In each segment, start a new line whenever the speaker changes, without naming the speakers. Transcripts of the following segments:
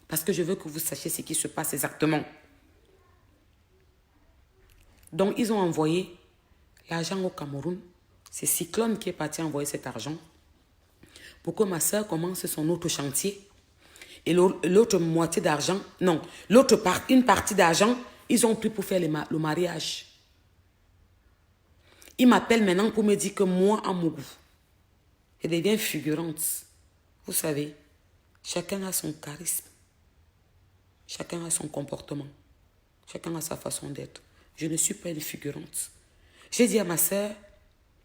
Parce que je veux que vous sachiez ce qui se passe exactement. Donc, ils ont envoyé l'argent au Cameroun. C'est Cyclone qui est parti envoyer cet argent pour que ma soeur commence son autre chantier. Et l'autre moitié d'argent, non, une partie d'argent, ils ont pris pour faire le mariage. Ils m'appellent maintenant pour me dire que moi, à Mougou, je deviens figurante. Vous savez, chacun a son charisme. Chacun a son comportement. Chacun a sa façon d'être. Je ne suis pas une figurante. J'ai dit à ma soeur,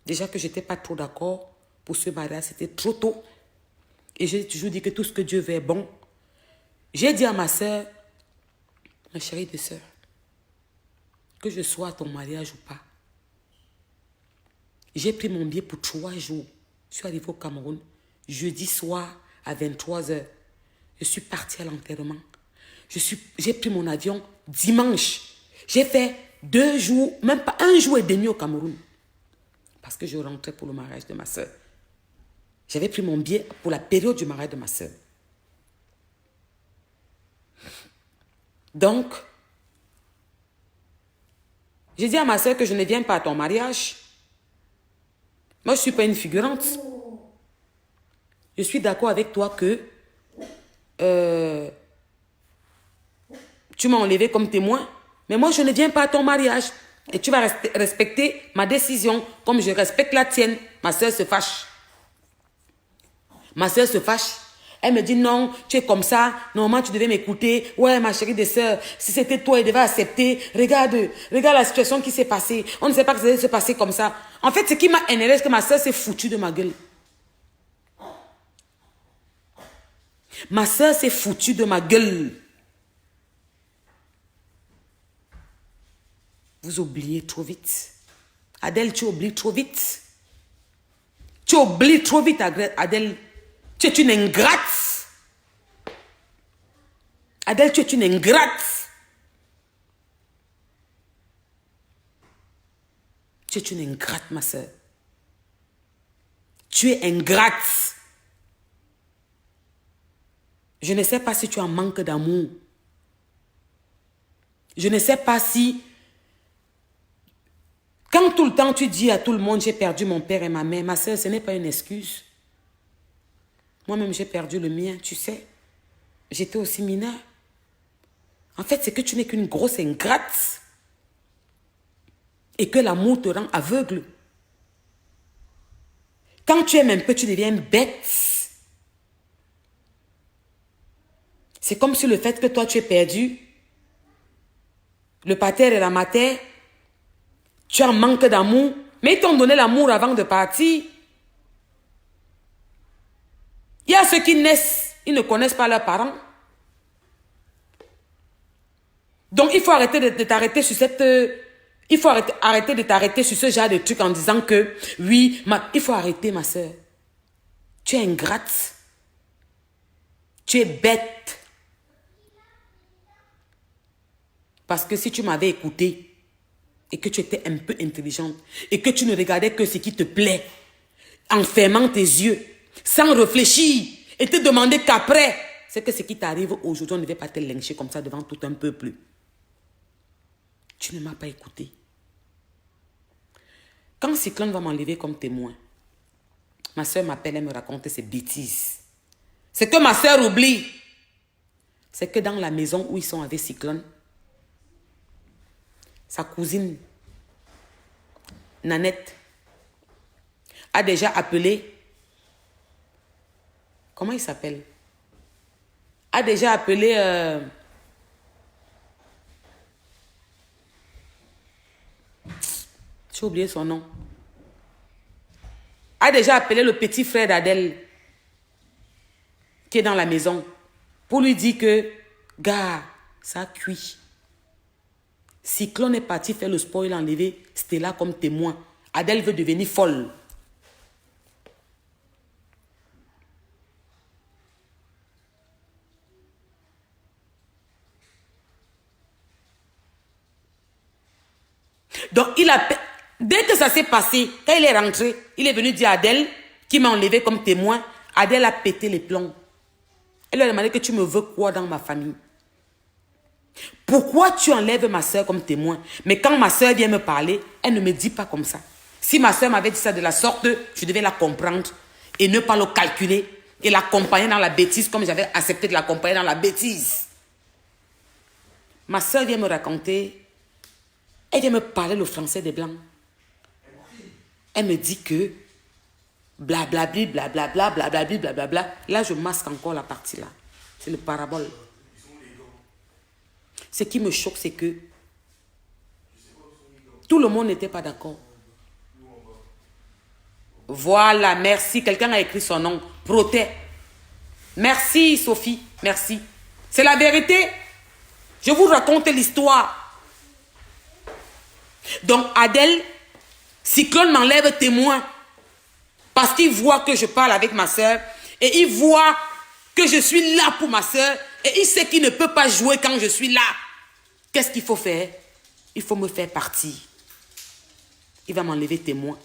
déjà que je n'étais pas trop d'accord pour ce mariage, c'était trop tôt. Et j'ai toujours dit que tout ce que Dieu veut est bon. J'ai dit à ma soeur, ma chérie de soeur, que je sois à ton mariage ou pas. J'ai pris mon billet pour 3 jours. Je suis arrivée au Cameroun, jeudi soir à 23h. Je suis partie à l'enterrement. J'ai pris mon avion dimanche. J'ai fait 2 jours, même pas 1 jour et demi au Cameroun. Parce que je rentrais pour le mariage de ma soeur. J'avais pris mon billet pour la période du mariage de ma soeur. Donc, j'ai dit à ma soeur que je ne viens pas à ton mariage. Moi, je ne suis pas une figurante. Je suis d'accord avec toi que tu m'as enlevé comme témoin. Mais moi, je ne viens pas à ton mariage. Et tu vas respecter ma décision comme je respecte la tienne. Ma soeur se fâche. Ma soeur se fâche. Elle me dit non, tu es comme ça. Normalement, tu devais m'écouter. Ouais, ma chérie de soeur, si c'était toi, elle devait accepter. Regarde la situation qui s'est passée. On ne sait pas que ça allait se passer comme ça. En fait, ce qui m'a énervé, c'est que ma soeur s'est foutue de ma gueule. Ma soeur s'est foutue de ma gueule. Vous oubliez trop vite. Adèle, tu oublies trop vite. Tu oublies trop vite, Adèle. Tu es une ingrate. Adèle, tu es une ingrate. Tu es une ingrate, ma soeur. Tu es ingrate. Je ne sais pas si tu as un manque d'amour. Je ne sais pas si... Quand tout le temps tu dis à tout le monde, j'ai perdu mon père et ma mère, ma soeur, ce n'est pas une excuse. Moi-même, j'ai perdu le mien, tu sais. J'étais aussi mineure. En fait, c'est que tu n'es qu'une grosse ingrate. Et que l'amour te rend aveugle. Quand tu aimes un peu, tu deviens bête. C'est comme si le fait que toi, tu es perdu, le pater et la mater, tu as un manque d'amour, mais ils t'ont donné l'amour avant de partir. Il y a ceux qui naissent, ils ne connaissent pas leurs parents. Donc, il faut arrêter de t'arrêter sur cette... Il faut arrêter de t'arrêter sur ce genre de truc en disant que, oui, il faut arrêter, ma soeur. Tu es ingrate. Tu es bête. Parce que si tu m'avais écouté et que tu étais un peu intelligente et que tu ne regardais que ce qui te plaît, en fermant tes yeux, sans réfléchir et te demander qu'après, c'est que ce qui t'arrive aujourd'hui, on ne devait pas te lyncher comme ça devant tout un peuple. Tu ne m'as pas écouté. Quand Cyclone va m'enlever comme témoin, ma soeur m'appelle et me raconte ses bêtises. Ce que ma soeur oublie, c'est que dans la maison où ils sont avec Cyclone, sa cousine, Nanette, a déjà appelé, comment il s'appelle? A déjà appelé, j'ai oublié son nom, a déjà appelé le petit frère d'Adèle, qui est dans la maison, pour lui dire que, gars, ça a cuit. Cyclone est parti faire le sport, il a enlevé Stella comme témoin. Adèle veut devenir folle. Donc, dès que ça s'est passé, quand il est rentré, il est venu dire à Adèle, qui m'a enlevé comme témoin, Adèle a pété les plombs. Elle lui a demandé que tu me veux quoi dans ma famille? Pourquoi tu enlèves ma soeur comme témoin? Mais quand ma soeur vient me parler, elle ne me dit pas comme ça. Si ma soeur m'avait dit ça de la sorte, je devais la comprendre et ne pas le calculer et l'accompagner dans la bêtise comme j'avais accepté de l'accompagner dans la bêtise. Ma soeur vient me raconter, elle vient me parler le français des Blancs. Elle me dit que blablabli, blablabla, blablabli, blablabla. Là, je masque encore la partie là. C'est le parabole. Ce qui me choque, c'est que tout le monde n'était pas d'accord. Voilà, merci. Quelqu'un a écrit son nom. Protet. Merci, Sophie. Merci. C'est la vérité. Je vous raconte l'histoire. Donc, Adèle, Cyclone m'enlève témoin. Parce qu'il voit que je parle avec ma soeur. Et il voit que je suis là pour ma soeur. Et il sait qu'il ne peut pas jouer quand je suis là. Qu'est-ce qu'il faut faire? Il faut me faire partir. Il va m'enlever témoin.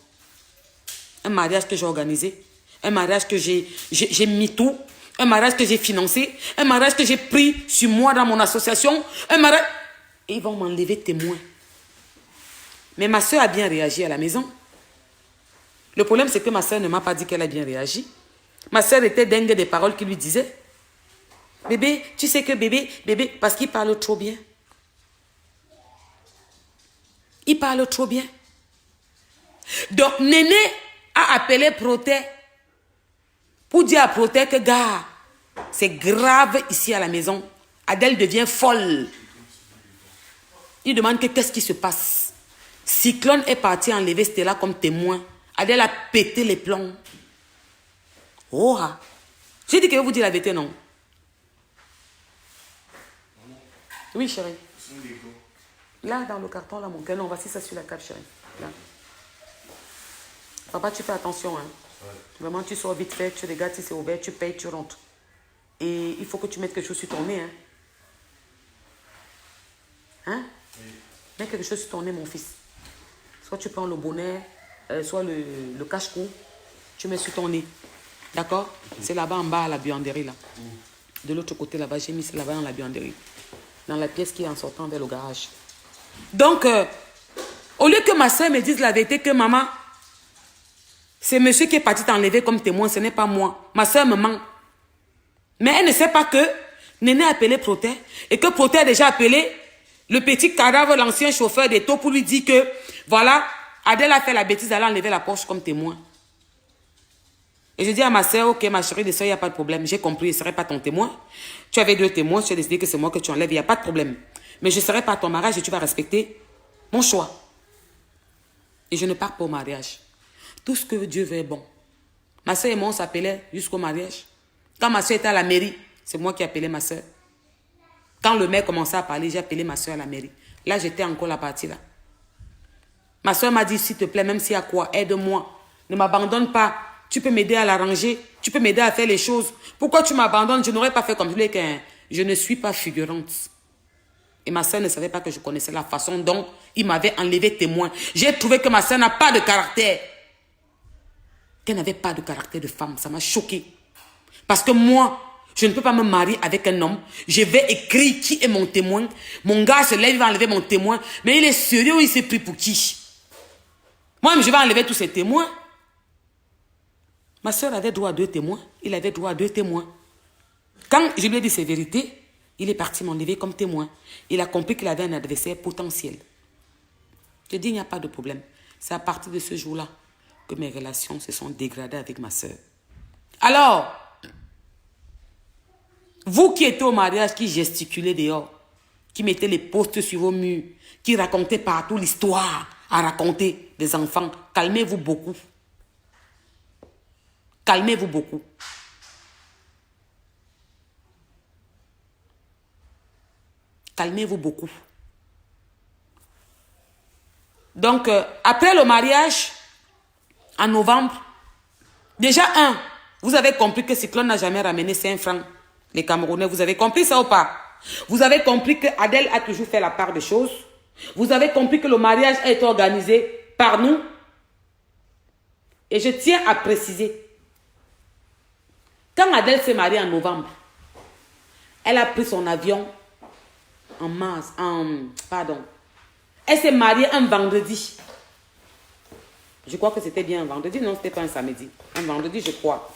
Un mariage que j'ai organisé. Un mariage que j'ai mis tout. Un mariage que j'ai financé. Un mariage que j'ai pris sur moi dans mon association. Un mariage... Et ils vont m'enlever témoin. Mais ma soeur a bien réagi à la maison. Le problème, c'est que ma soeur ne m'a pas dit qu'elle a bien réagi. Ma soeur était dingue des paroles qu'il lui disait. Bébé, tu sais que bébé, parce qu'il parle trop bien. Il parle trop bien. Donc, Néné a appelé Protet pour dire à Protet que, gars, c'est grave ici à la maison. Adèle devient folle. Il demande que qu'est-ce qui se passe. Cyclone est parti enlever Stella comme témoin. Adèle a pété les plombs. Oh, j'ai dit que je vais vous dire la vérité, non? Oui, chérie. Là, dans le carton, là, mon cœur, non, voici ça sur la table, chérie. Là. Papa, tu fais attention, hein. Ouais. Vraiment, tu sors vite fait, tu regardes si c'est ouvert, tu payes, tu rentres. Et il faut que tu mettes quelque chose sur ton nez, hein. Hein? Oui. Mets quelque chose sur ton nez, mon fils. Soit tu prends le bonnet, soit le cache-cou, tu mets sur ton nez. D'accord? C'est là-bas en bas à la buanderie, là. De l'autre côté, là-bas, j'ai mis ça là-bas dans la buanderie. Dans la pièce qui est en sortant vers le garage. Donc, au lieu que ma soeur me dise la vérité que maman, c'est monsieur qui est parti t'enlever comme témoin, ce n'est pas moi. Ma soeur me ment. Mais elle ne sait pas que Néné a appelé Protet et que Protet a déjà appelé le petit cadavre, l'ancien chauffeur des taux pour lui dire que, voilà, Adèle a fait la bêtise d'aller enlever la Porsche comme témoin. Et je dis à ma soeur, ok, ma chérie de soeur, il n'y a pas de problème. J'ai compris, je ne serai pas ton témoin. Tu avais 2 témoins, tu as décidé que c'est moi que tu enlèves, il n'y a pas de problème. Mais je ne serai pas à ton mariage et tu vas respecter mon choix. Et je ne pars pas au mariage. Tout ce que Dieu veut est bon. Ma soeur et moi, on s'appelait jusqu'au mariage. Quand ma soeur était à la mairie, c'est moi qui appelais ma soeur. Quand le maire commençait à parler, j'ai appelé ma soeur à la mairie. Là, j'étais encore la partie là. Ma soeur m'a dit, s'il te plaît, même s'il y a quoi, aide-moi. Ne m'abandonne pas. Tu peux m'aider à l'arranger. Tu peux m'aider à faire les choses. Pourquoi tu m'abandonnes? Je n'aurais pas fait comme je ne suis pas figurante. Et ma soeur ne savait pas que je connaissais la façon dont il m'avait enlevé témoin. J'ai trouvé que ma soeur n'a pas de caractère. Qu'elle n'avait pas de caractère de femme. Ça m'a choqué. Parce que moi, je ne peux pas me marier avec un homme. Je vais écrire qui est mon témoin. Mon gars se lève, il va enlever mon témoin. Mais il est sérieux ou il s'est pris pour qui? Moi, je vais enlever tous ces témoins. Ma soeur avait droit à 2 témoins. Il avait droit à 2 témoins. Quand je lui ai dit ces vérités, il est parti m'enlever comme témoin. Il a compris qu'il avait un adversaire potentiel. Je dis, il n'y a pas de problème. C'est à partir de ce jour-là que mes relations se sont dégradées avec ma soeur. Alors, vous qui étiez au mariage, qui gesticulez dehors, qui mettez les postes sur vos murs, qui racontez partout l'histoire à raconter des enfants, calmez-vous beaucoup. Calmez-vous beaucoup. Calmez-vous beaucoup. Donc, après le mariage, en novembre, déjà vous avez compris que Cyclone n'a jamais ramené 5 francs, les Camerounais. Vous avez compris ça ou pas? Vous avez compris que Adèle a toujours fait la part des choses. Vous avez compris que le mariage a été organisé par nous. Et je tiens à préciser, quand Adèle s'est mariée en novembre, Elle a pris son avion pardon. Elle s'est mariée un vendredi. Je crois que c'était bien un vendredi. Non, c'était pas un samedi. Un vendredi, je crois.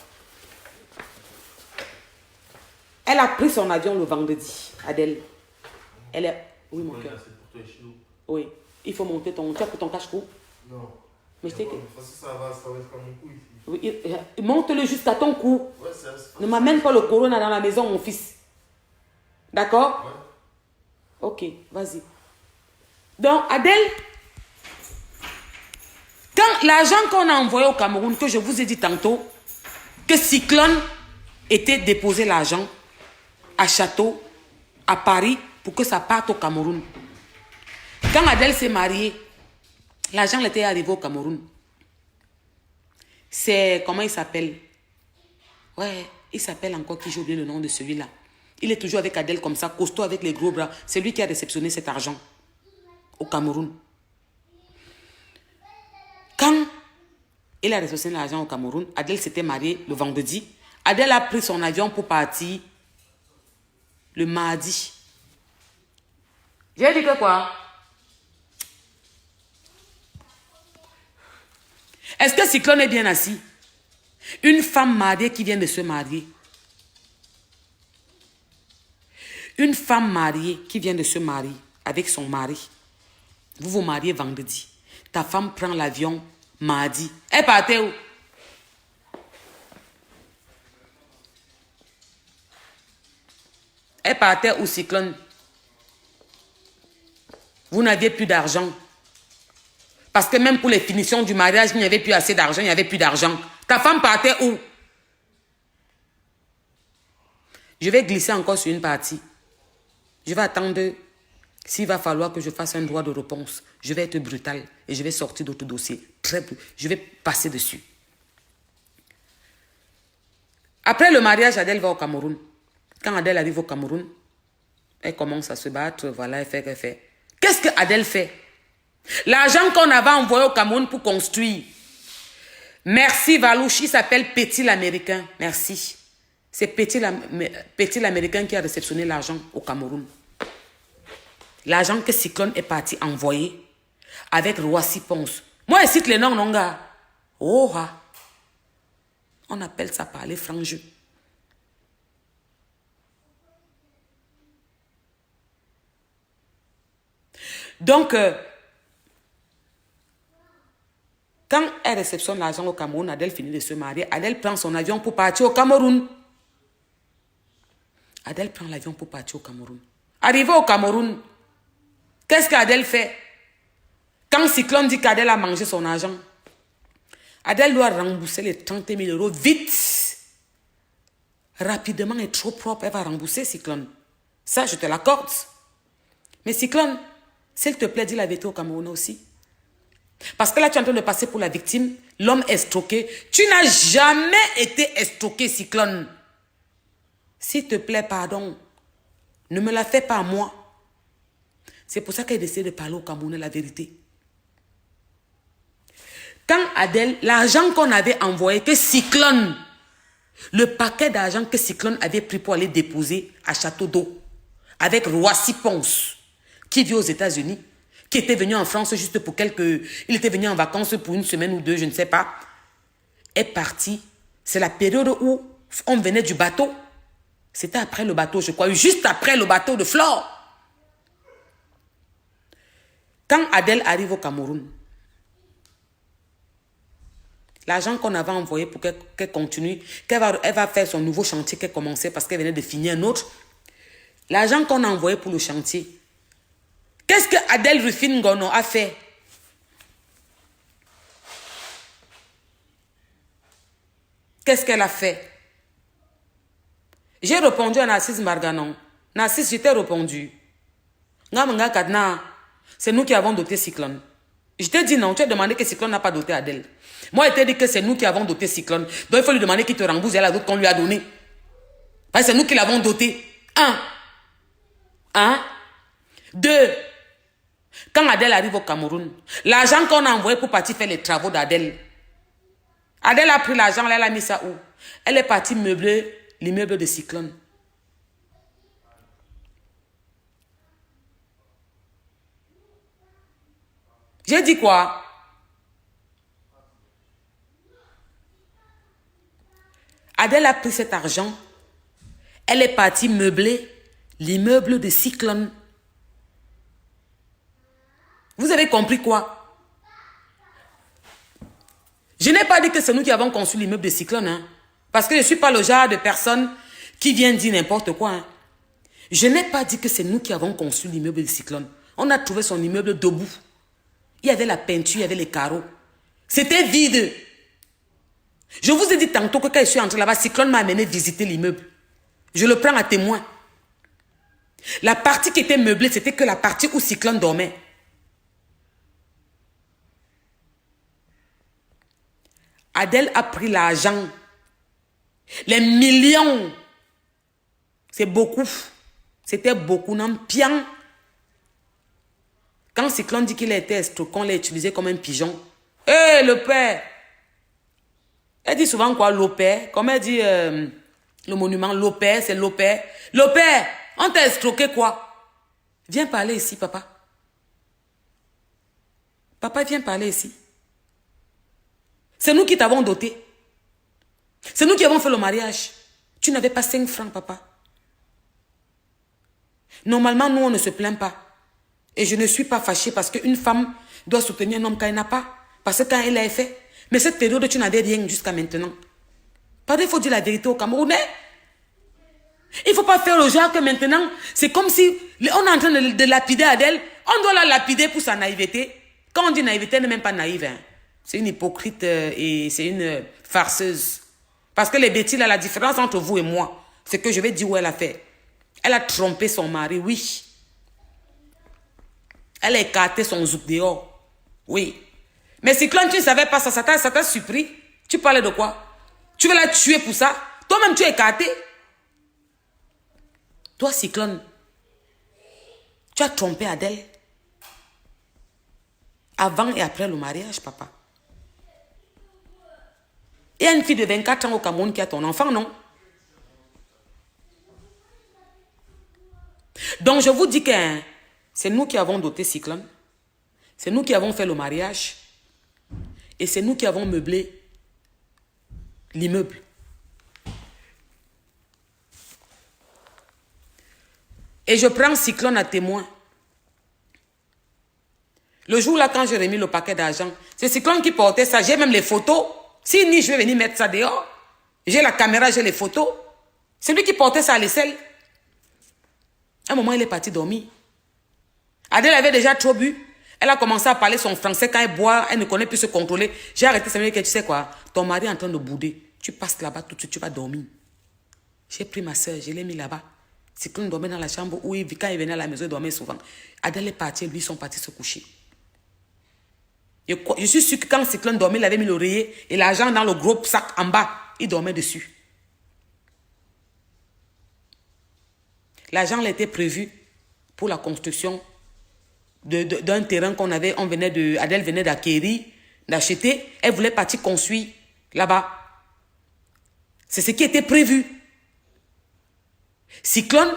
Elle a pris son avion le vendredi, Adèle. Elle est... Oui, mon cœur. Oui. Il faut monter ton... Tu as pris ton cache-cou?
Non.
Mais je t'ai...
Ça va être comme mon cou ici.
Oui, monte-le jusqu'à ton cou.
Ouais,
ne m'amène pas le corona dans la maison, mon fils. D'accord?
Ouais.
Ok, vas-y. Donc, Adèle, quand l'argent qu'on a envoyé au Cameroun, que je vous ai dit tantôt, que Cyclone était déposé l'argent à Château, à Paris, pour que ça parte au Cameroun. Quand Adèle s'est mariée, l'argent était arrivé au Cameroun. C'est, comment il s'appelle? Ouais, il s'appelle encore, qui j'ai oublié le nom de celui-là. Il est toujours avec Adèle comme ça, costaud avec les gros bras. C'est lui qui a réceptionné cet argent au Cameroun. Quand il a réceptionné l'argent au Cameroun, Adèle s'était mariée le vendredi. Adèle a pris son avion pour partir le mardi. J'ai dit que quoi? Est-ce que Cyclone est bien assis? Une femme mariée qui vient de se marier. Une femme mariée qui vient de se marier avec son mari. Vous vous mariez vendredi. Ta femme prend l'avion mardi. Elle partait où? Elle partait où, Cyclone? Vous n'aviez plus d'argent. Parce que même pour les finitions du mariage, il n'y avait plus assez d'argent, il n'y avait plus d'argent. Ta femme partait où? Je vais glisser encore sur une partie. Je vais attendre s'il va falloir que je fasse un droit de réponse. Je vais être brutal et je vais sortir d'autres dossiers. Je vais passer dessus. Après le mariage, Adèle va au Cameroun. Quand Adèle arrive au Cameroun, elle commence à se battre. Voilà, elle fait. Qu'est-ce que Adèle fait? L'argent qu'on avait envoyé au Cameroun pour construire. Merci Valouche, il s'appelle Petit l'Américain. Merci. C'est Petit l'Américain qui a réceptionné l'argent au Cameroun. L'argent que Cyclone est parti envoyer avec Roissy Ponce. Moi, je cite les noms, non, gars. Oh, ah. On appelle ça parler franc jeu. Donc, quand elle réceptionne l'argent au Cameroun, Adèle finit de se marier. Adèle prend son avion pour partir au Cameroun. Adèle prend l'avion pour partir au Cameroun. Arrivée au Cameroun, qu'est-ce qu'Adèle fait? Quand Cyclone dit qu'Adèle a mangé son argent, Adèle doit rembourser les 30 000 € vite. Rapidement et trop propre, elle va rembourser Cyclone. Ça, je te l'accorde. Mais Cyclone, s'il te plaît, dis la vérité au Cameroun aussi. Parce que là, tu es en train de passer pour la victime. L'homme escroqué. Tu n'as jamais été escroqué, Cyclone. S'il te plaît, pardon. Ne me la fais pas à moi. C'est pour ça qu'elle essaie de parler au Camerounais la vérité. Quand Adèle, l'argent qu'on avait envoyé, que Cyclone, le paquet d'argent que Cyclone avait pris pour aller déposer à Château d'Eau, avec Roissy Ponce, qui vit aux États-Unis, qui était venu en France juste pour quelques... Il était venu en vacances pour une semaine ou deux, je ne sais pas, est parti. C'est la période où on venait du bateau. C'était après le bateau, je crois, juste après le bateau de Flore. Quand Adèle arrive au Cameroun, l'argent qu'on avait envoyé pour qu'elle continue, elle va faire son nouveau chantier qu'elle commençait parce qu'elle venait de finir un autre. L'argent qu'on a envoyé pour le chantier, qu'est-ce que Adèle Rufine Ngono a fait? Qu'est-ce qu'elle a fait? J'ai répondu à Narcisse Marganon. Narcisse, je t'ai répondu. C'est nous qui avons doté Cyclone. Je t'ai dit non, tu as demandé que Cyclone n'a pas doté Adèle. Moi, je t'ai dit que c'est nous qui avons doté Cyclone. Donc, il faut lui demander qu'il te rembourse la dote qu'on lui a donnée. Parce que c'est nous qui l'avons doté. 1. 2. Quand Adèle arrive au Cameroun, l'argent qu'on a envoyé pour partir faire les travaux d'Adèle, Adèle a pris l'argent, elle a mis ça où? Elle est partie meubler l'immeuble de Cyclone. J'ai dit quoi? Adèle a pris cet argent. Elle est partie meubler l'immeuble de Cyclone. Vous avez compris quoi? Je n'ai pas dit que c'est nous qui avons conçu l'immeuble de Cyclone. Hein, parce que je ne suis pas le genre de personne qui vient dire n'importe quoi. Hein. Je n'ai pas dit que c'est nous qui avons conçu l'immeuble de Cyclone. On a trouvé son immeuble debout. Il y avait la peinture, il y avait les carreaux. C'était vide. Je vous ai dit tantôt que quand je suis entrée là-bas, Cyclone m'a amené visiter l'immeuble. Je le prends à témoin. La partie qui était meublée, c'était que la partie où Cyclone dormait. Adèle a pris l'argent. Les millions. C'est beaucoup. C'était beaucoup. Non, bien. Quand Cyclone dit qu'il était escroc, on l'a utilisé comme un pigeon. Hé, le père! Elle dit souvent quoi, l'opère? Comme elle dit le monument, l'opère, c'est l'opère. L'opère, on t'a escroqué quoi? Viens parler ici, papa. Papa, viens parler ici. C'est nous qui t'avons doté. C'est nous qui avons fait le mariage. Tu n'avais pas 5 francs, papa. Normalement, nous, on ne se plaint pas. Et je ne suis pas fâchée parce qu'une femme doit soutenir un homme quand elle n'a pas. Parce que quand elle l'a fait. Mais cette période, tu n'avais rien jusqu'à maintenant. Pardon, il faut dire la vérité aux Camerounais. Il ne faut pas faire le genre que maintenant, c'est comme si on est en train de lapider Adèle. On doit la lapider pour sa naïveté. Quand on dit naïveté, elle n'est même pas naïve. Hein. C'est une hypocrite et c'est une farceuse. Parce que les bêtises, la différence entre vous et moi, c'est que je vais dire où elle a fait. Elle a trompé son mari, oui. Elle a écarté son zouk dehors. Oui. Mais Cyclone, tu ne savais pas ça, ça t'a surpris. Tu parlais de quoi? Tu veux la tuer pour ça? Toi-même, tu es écarté. Toi, Cyclone, tu as trompé Adèle. Avant et après le mariage, papa. Il y a une fille de 24 ans au Cameroun qui a ton enfant, non? Donc, je vous dis que c'est nous qui avons doté Cyclone. C'est nous qui avons fait le mariage. Et c'est nous qui avons meublé l'immeuble. Et je prends Cyclone à témoin. Le jour là, quand j'ai remis le paquet d'argent, c'est Cyclone qui portait ça. J'ai même les photos. Si ni je vais venir mettre ça dehors. J'ai la caméra, j'ai les photos. C'est lui qui portait ça à l'aisselle. À un moment, il est parti dormir. Adèle avait déjà trop bu. Elle a commencé à parler son français. Quand elle boit, elle ne connaît plus se contrôler. J'ai arrêté, ça veut dire que tu sais quoi, ton mari est en train de bouder. Tu passes là-bas tout de suite, tu vas dormir. J'ai pris ma soeur, je l'ai mis là-bas. Cyclone dormait dans la chambre où quand il venait à la maison, il dormait souvent. Adèle est partie, lui, ils sont partis se coucher. Je suis sûre que quand Cyclone dormait, il avait mis l'oreiller et l'argent dans le gros sac en bas. Il dormait dessus. L'argent était prévu pour la construction d'un terrain qu'on avait, Adèle venait d'acquérir, d'acheter. Elle voulait partir construire là-bas. C'est ce qui était prévu. Cyclone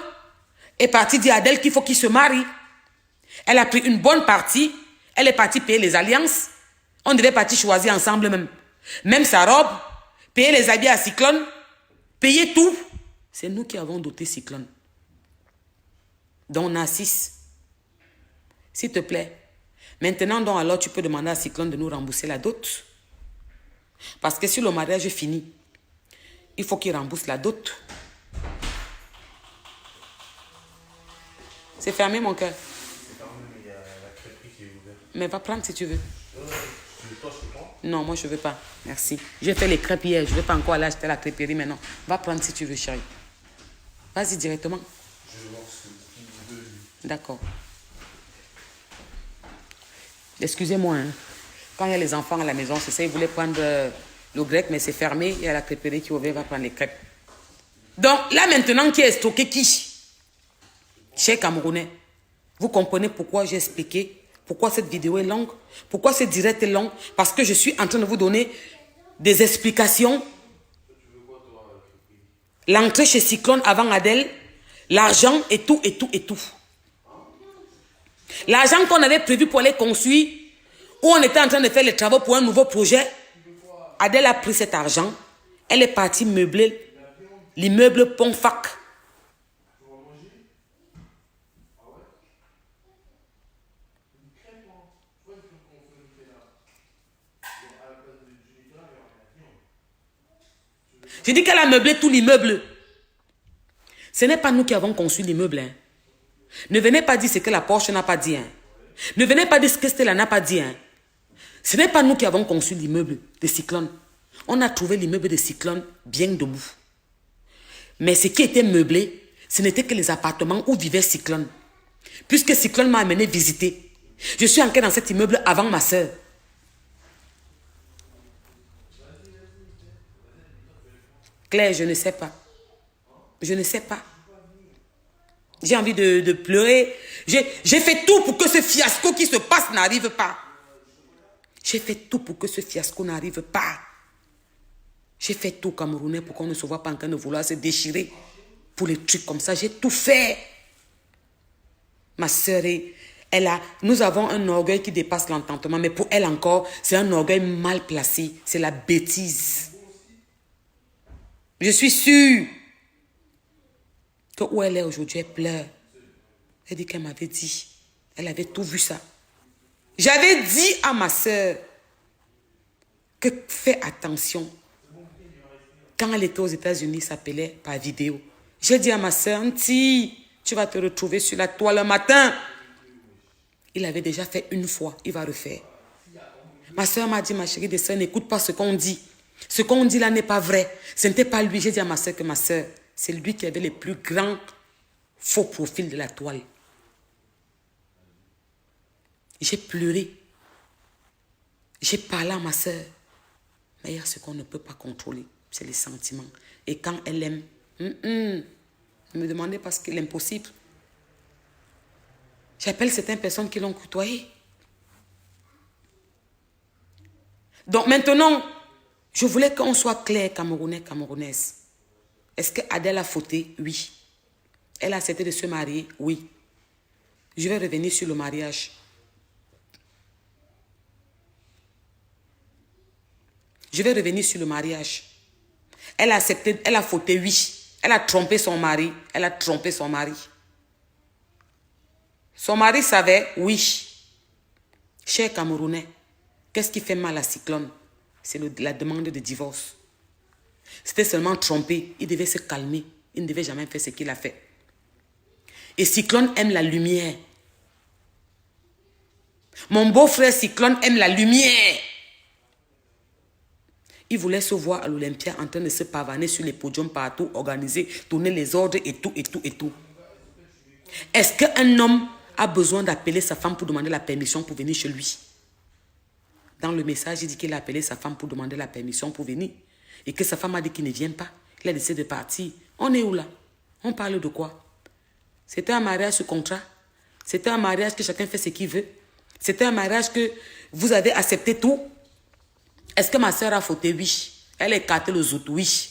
est parti dire à Adèle qu'il faut qu'il se marie. Elle a pris une bonne partie. Elle est partie payer les alliances. On devait partir choisir ensemble même. Même sa robe, payer les habits à Cyclone, payer tout. C'est nous qui avons doté Cyclone. Donc Narcisse, s'il te plaît, maintenant donc alors tu peux demander à Cyclone de nous rembourser la dot. Parce que si le mariage est fini, il faut qu'il rembourse la dot. C'est fermé mon cœur.
C'est fermé, mais il y a la crêperie qui est ouverte.
Mais va prendre si tu veux.
Toi, je prends.
Non, moi je veux pas. Merci. J'ai fait les crêpes hier, je ne vais pas encore aller acheter la crêperie maintenant. Va prendre si tu veux, chérie. Vas-y directement.
Je vais voir ce que vous deux.
D'accord. Excusez-moi. Hein. Quand il y a les enfants à la maison, c'est ça, ils voulaient prendre le grec, mais c'est fermé. Il y a la crêperie qui est ouverte, va prendre les crêpes. Donc là maintenant, qui est stocké qui? Chers Camerounais, vous comprenez pourquoi j'ai expliqué, pourquoi cette vidéo est longue, pourquoi ce direct est long, parce que je suis en train de vous donner des explications. L'entrée chez Cyclone avant Adèle, l'argent et tout, et tout, et tout. L'argent qu'on avait prévu pour aller construire, où on était en train de faire les travaux pour un nouveau projet, Adèle a pris cet argent. Elle est partie meubler l'immeuble Pont-Fac. Je dis qu'elle a meublé tout l'immeuble. Ce n'est pas nous qui avons conçu l'immeuble. Hein. Ne venez pas dire ce que la Porsche n'a pas dit. Hein. Ne venez pas dire ce que Stella n'a pas dit. Hein. Ce n'est pas nous qui avons conçu l'immeuble de Cyclone. On a trouvé l'immeuble de Cyclone bien debout. Mais ce qui était meublé, ce n'était que les appartements où vivait Cyclone. Puisque Cyclone m'a amené visiter. Je suis entrée dans cet immeuble avant ma soeur. Claire, je ne sais pas. Je ne sais pas. J'ai envie de pleurer. J'ai fait tout pour que ce fiasco qui se passe n'arrive pas. J'ai fait tout pour que ce fiasco n'arrive pas. J'ai fait tout, Camerounais, pour qu'on ne se voit pas en train de vouloir se déchirer pour les trucs comme ça. J'ai tout fait. Ma soeur, nous avons un orgueil qui dépasse l'entendement, mais pour elle encore, c'est un orgueil mal placé. C'est la bêtise. Je suis sûre que où elle est aujourd'hui, elle pleure. Elle dit qu'elle m'avait dit. Elle avait tout vu ça. J'avais dit à ma soeur que fais attention. Quand elle était aux États-Unis, ça s'appelait par vidéo. J'ai dit à ma soeur, Auntie, tu vas te retrouver sur la toile le matin. Il avait déjà fait une fois, il va refaire. Ma soeur m'a dit, ma chérie de soeur, n'écoute pas ce qu'on dit. Ce qu'on dit là n'est pas vrai. Ce n'était pas lui. J'ai dit à ma soeur que ma soeur, c'est lui qui avait les plus grands faux profils de la toile. J'ai pleuré. J'ai parlé à ma soeur. Mais il y a ce qu'on ne peut pas contrôler. C'est les sentiments. Et quand elle aime, ne me demandez pas ce qui est l'impossible. J'appelle certaines personnes qui l'ont côtoyé. Donc maintenant, je voulais qu'on soit clair, Camerounais, Camerounaises. Est-ce que Adèle a fauté? Oui. Elle a accepté de se marier? Oui. Je vais revenir sur le mariage. Je vais revenir sur le mariage. Elle a accepté, elle a fauté, oui. Elle a trompé son mari. Elle a trompé son mari. Son mari savait, oui. Cher Camerounais, qu'est-ce qui fait mal à Cyclone? C'est la demande de divorce. C'était seulement trompé. Il devait se calmer. Il ne devait jamais faire ce qu'il a fait. Et Cyclone aime la lumière. Mon beau-frère Cyclone aime la lumière. Il voulait se voir à l'Olympia en train de se pavaner sur les podiums partout, organiser, tourner les ordres et tout, et tout, et tout. Est-ce qu'un homme a besoin d'appeler sa femme pour demander la permission pour venir chez lui? Dans le message, il dit qu'il a appelé sa femme pour demander la permission pour venir. Et que sa femme a dit qu'il ne vient pas. Il a décidé de partir. On est où là? On parle de quoi? C'était un mariage sous contrat. C'était un mariage que chacun fait ce qu'il veut. C'était un mariage que vous avez accepté tout. Est-ce que ma soeur a fauté? Oui. Elle a écarté le zout? Oui.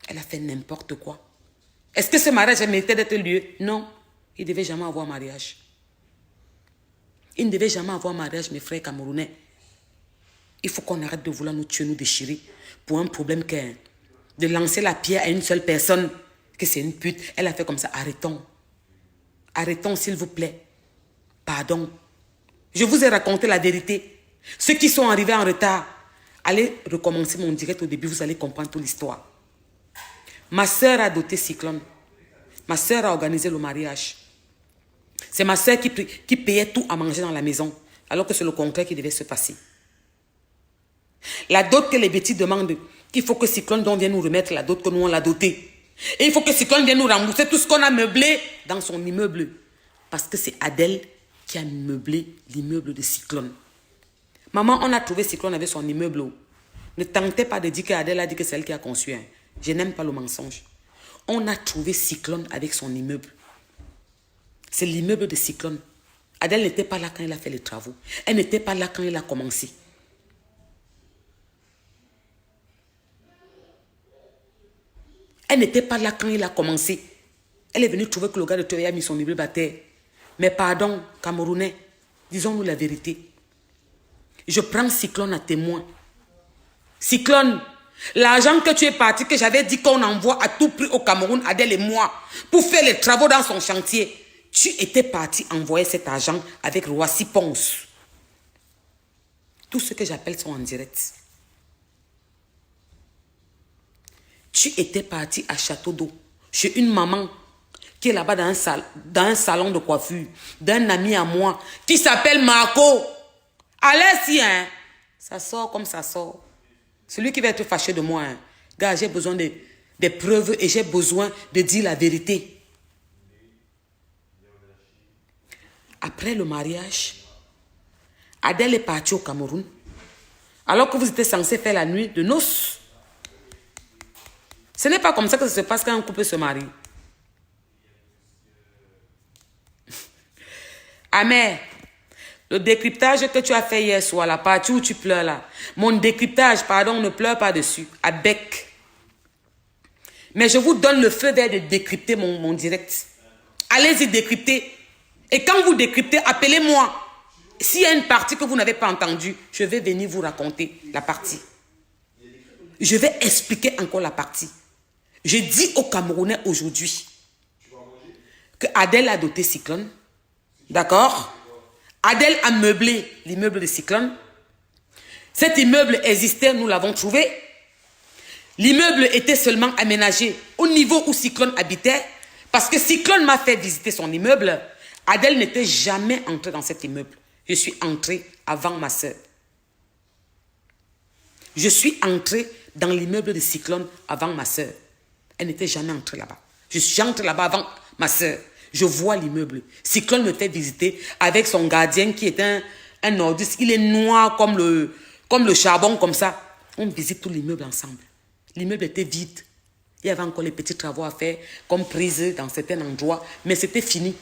Elle a fait n'importe quoi. Est-ce que ce mariage méritait d'être lieu? Non. Il ne devait jamais avoir mariage. Il ne devait jamais avoir mariage, mes frères camerounais. Il faut qu'on arrête de vouloir nous tuer, nous déchirer pour un problème qu'un. De lancer la pierre à une seule personne, que c'est une pute. Elle a fait comme ça. Arrêtons. Arrêtons, s'il vous plaît. Pardon. Je vous ai raconté la vérité. Ceux qui sont arrivés en retard, allez recommencer mon direct au début, vous allez comprendre toute l'histoire. Ma soeur a doté Cyclone. Ma soeur a organisé le mariage. C'est ma soeur qui payait tout à manger dans la maison, alors que c'est le contraire qui devait se passer. La dot que les bêtises demandent, il faut que Cyclone vienne nous remettre la dot que nous on l'a dotée. Et il faut que Cyclone vienne nous rembourser tout ce qu'on a meublé dans son immeuble. Parce que c'est Adèle qui a meublé l'immeuble de Cyclone. Maman, on a trouvé Cyclone avec son immeuble. Ne tentez pas de dire qu'Adèle a dit que c'est elle qui a conçu. Hein. Je n'aime pas le mensonge. On a trouvé Cyclone avec son immeuble. C'est l'immeuble de Cyclone. Adèle n'était pas là quand il a fait les travaux. Elle n'était pas là quand il a commencé. Elle n'était pas là quand il a commencé. Elle est venue trouver que le gars de Théoria a mis son immeuble à terre. Mais pardon, Camerounais, Disons-nous la vérité. Je prends Cyclone à témoin. Cyclone, l'argent que tu es parti, que j'avais dit qu'on envoie à tout prix au Cameroun, Adèle et moi, pour faire les travaux dans son chantier, tu étais parti envoyer cet argent avec Roissy Ponce. Tout ce que j'appelle sont en direct. Tu étais parti à Château d'Eau, chez une maman qui est là-bas dans un salon de coiffure, d'un ami à moi, qui s'appelle Marco. Allez-y, hein. Ça sort comme ça sort. Celui qui va être fâché de moi, hein. Gars, j'ai besoin des preuves et j'ai besoin de dire la vérité. Après le mariage, Adèle est partie au Cameroun, alors que vous étiez censé faire la nuit de noces. Ce n'est pas comme ça que ça se passe quand un couple se marie. Amère, le décryptage que tu as fait hier soir, la partie où tu pleures là, mon décryptage, pardon, ne pleure pas dessus, à bec. Mais je vous donne le feu vert de décrypter mon direct. Allez-y décrypter. Et quand vous décryptez, appelez-moi. S'il y a une partie que vous n'avez pas entendue, je vais venir vous raconter la partie. Je vais expliquer encore la partie. Je dis aux Camerounais aujourd'hui que Adèle a doté Cyclone. D'accord? Adèle a meublé l'immeuble de Cyclone. Cet immeuble existait, nous l'avons trouvé. L'immeuble était seulement aménagé au niveau où Cyclone habitait. Parce que Cyclone m'a fait visiter son immeuble. Adèle n'était jamais entrée dans cet immeuble. Je suis entrée avant ma soeur. Je suis entrée dans l'immeuble de Cyclone avant ma soeur. Elle n'était jamais entrée là-bas. Je suis entrée là-bas avant ma soeur. Je vois l'immeuble. Cyclone me fait visiter avec son gardien qui est un nordiste. Il est noir comme le charbon, comme ça. On visite tout l'immeuble ensemble. L'immeuble était vide. Il y avait encore les petits travaux à faire, comme prise dans certains endroits. Mais c'était fini.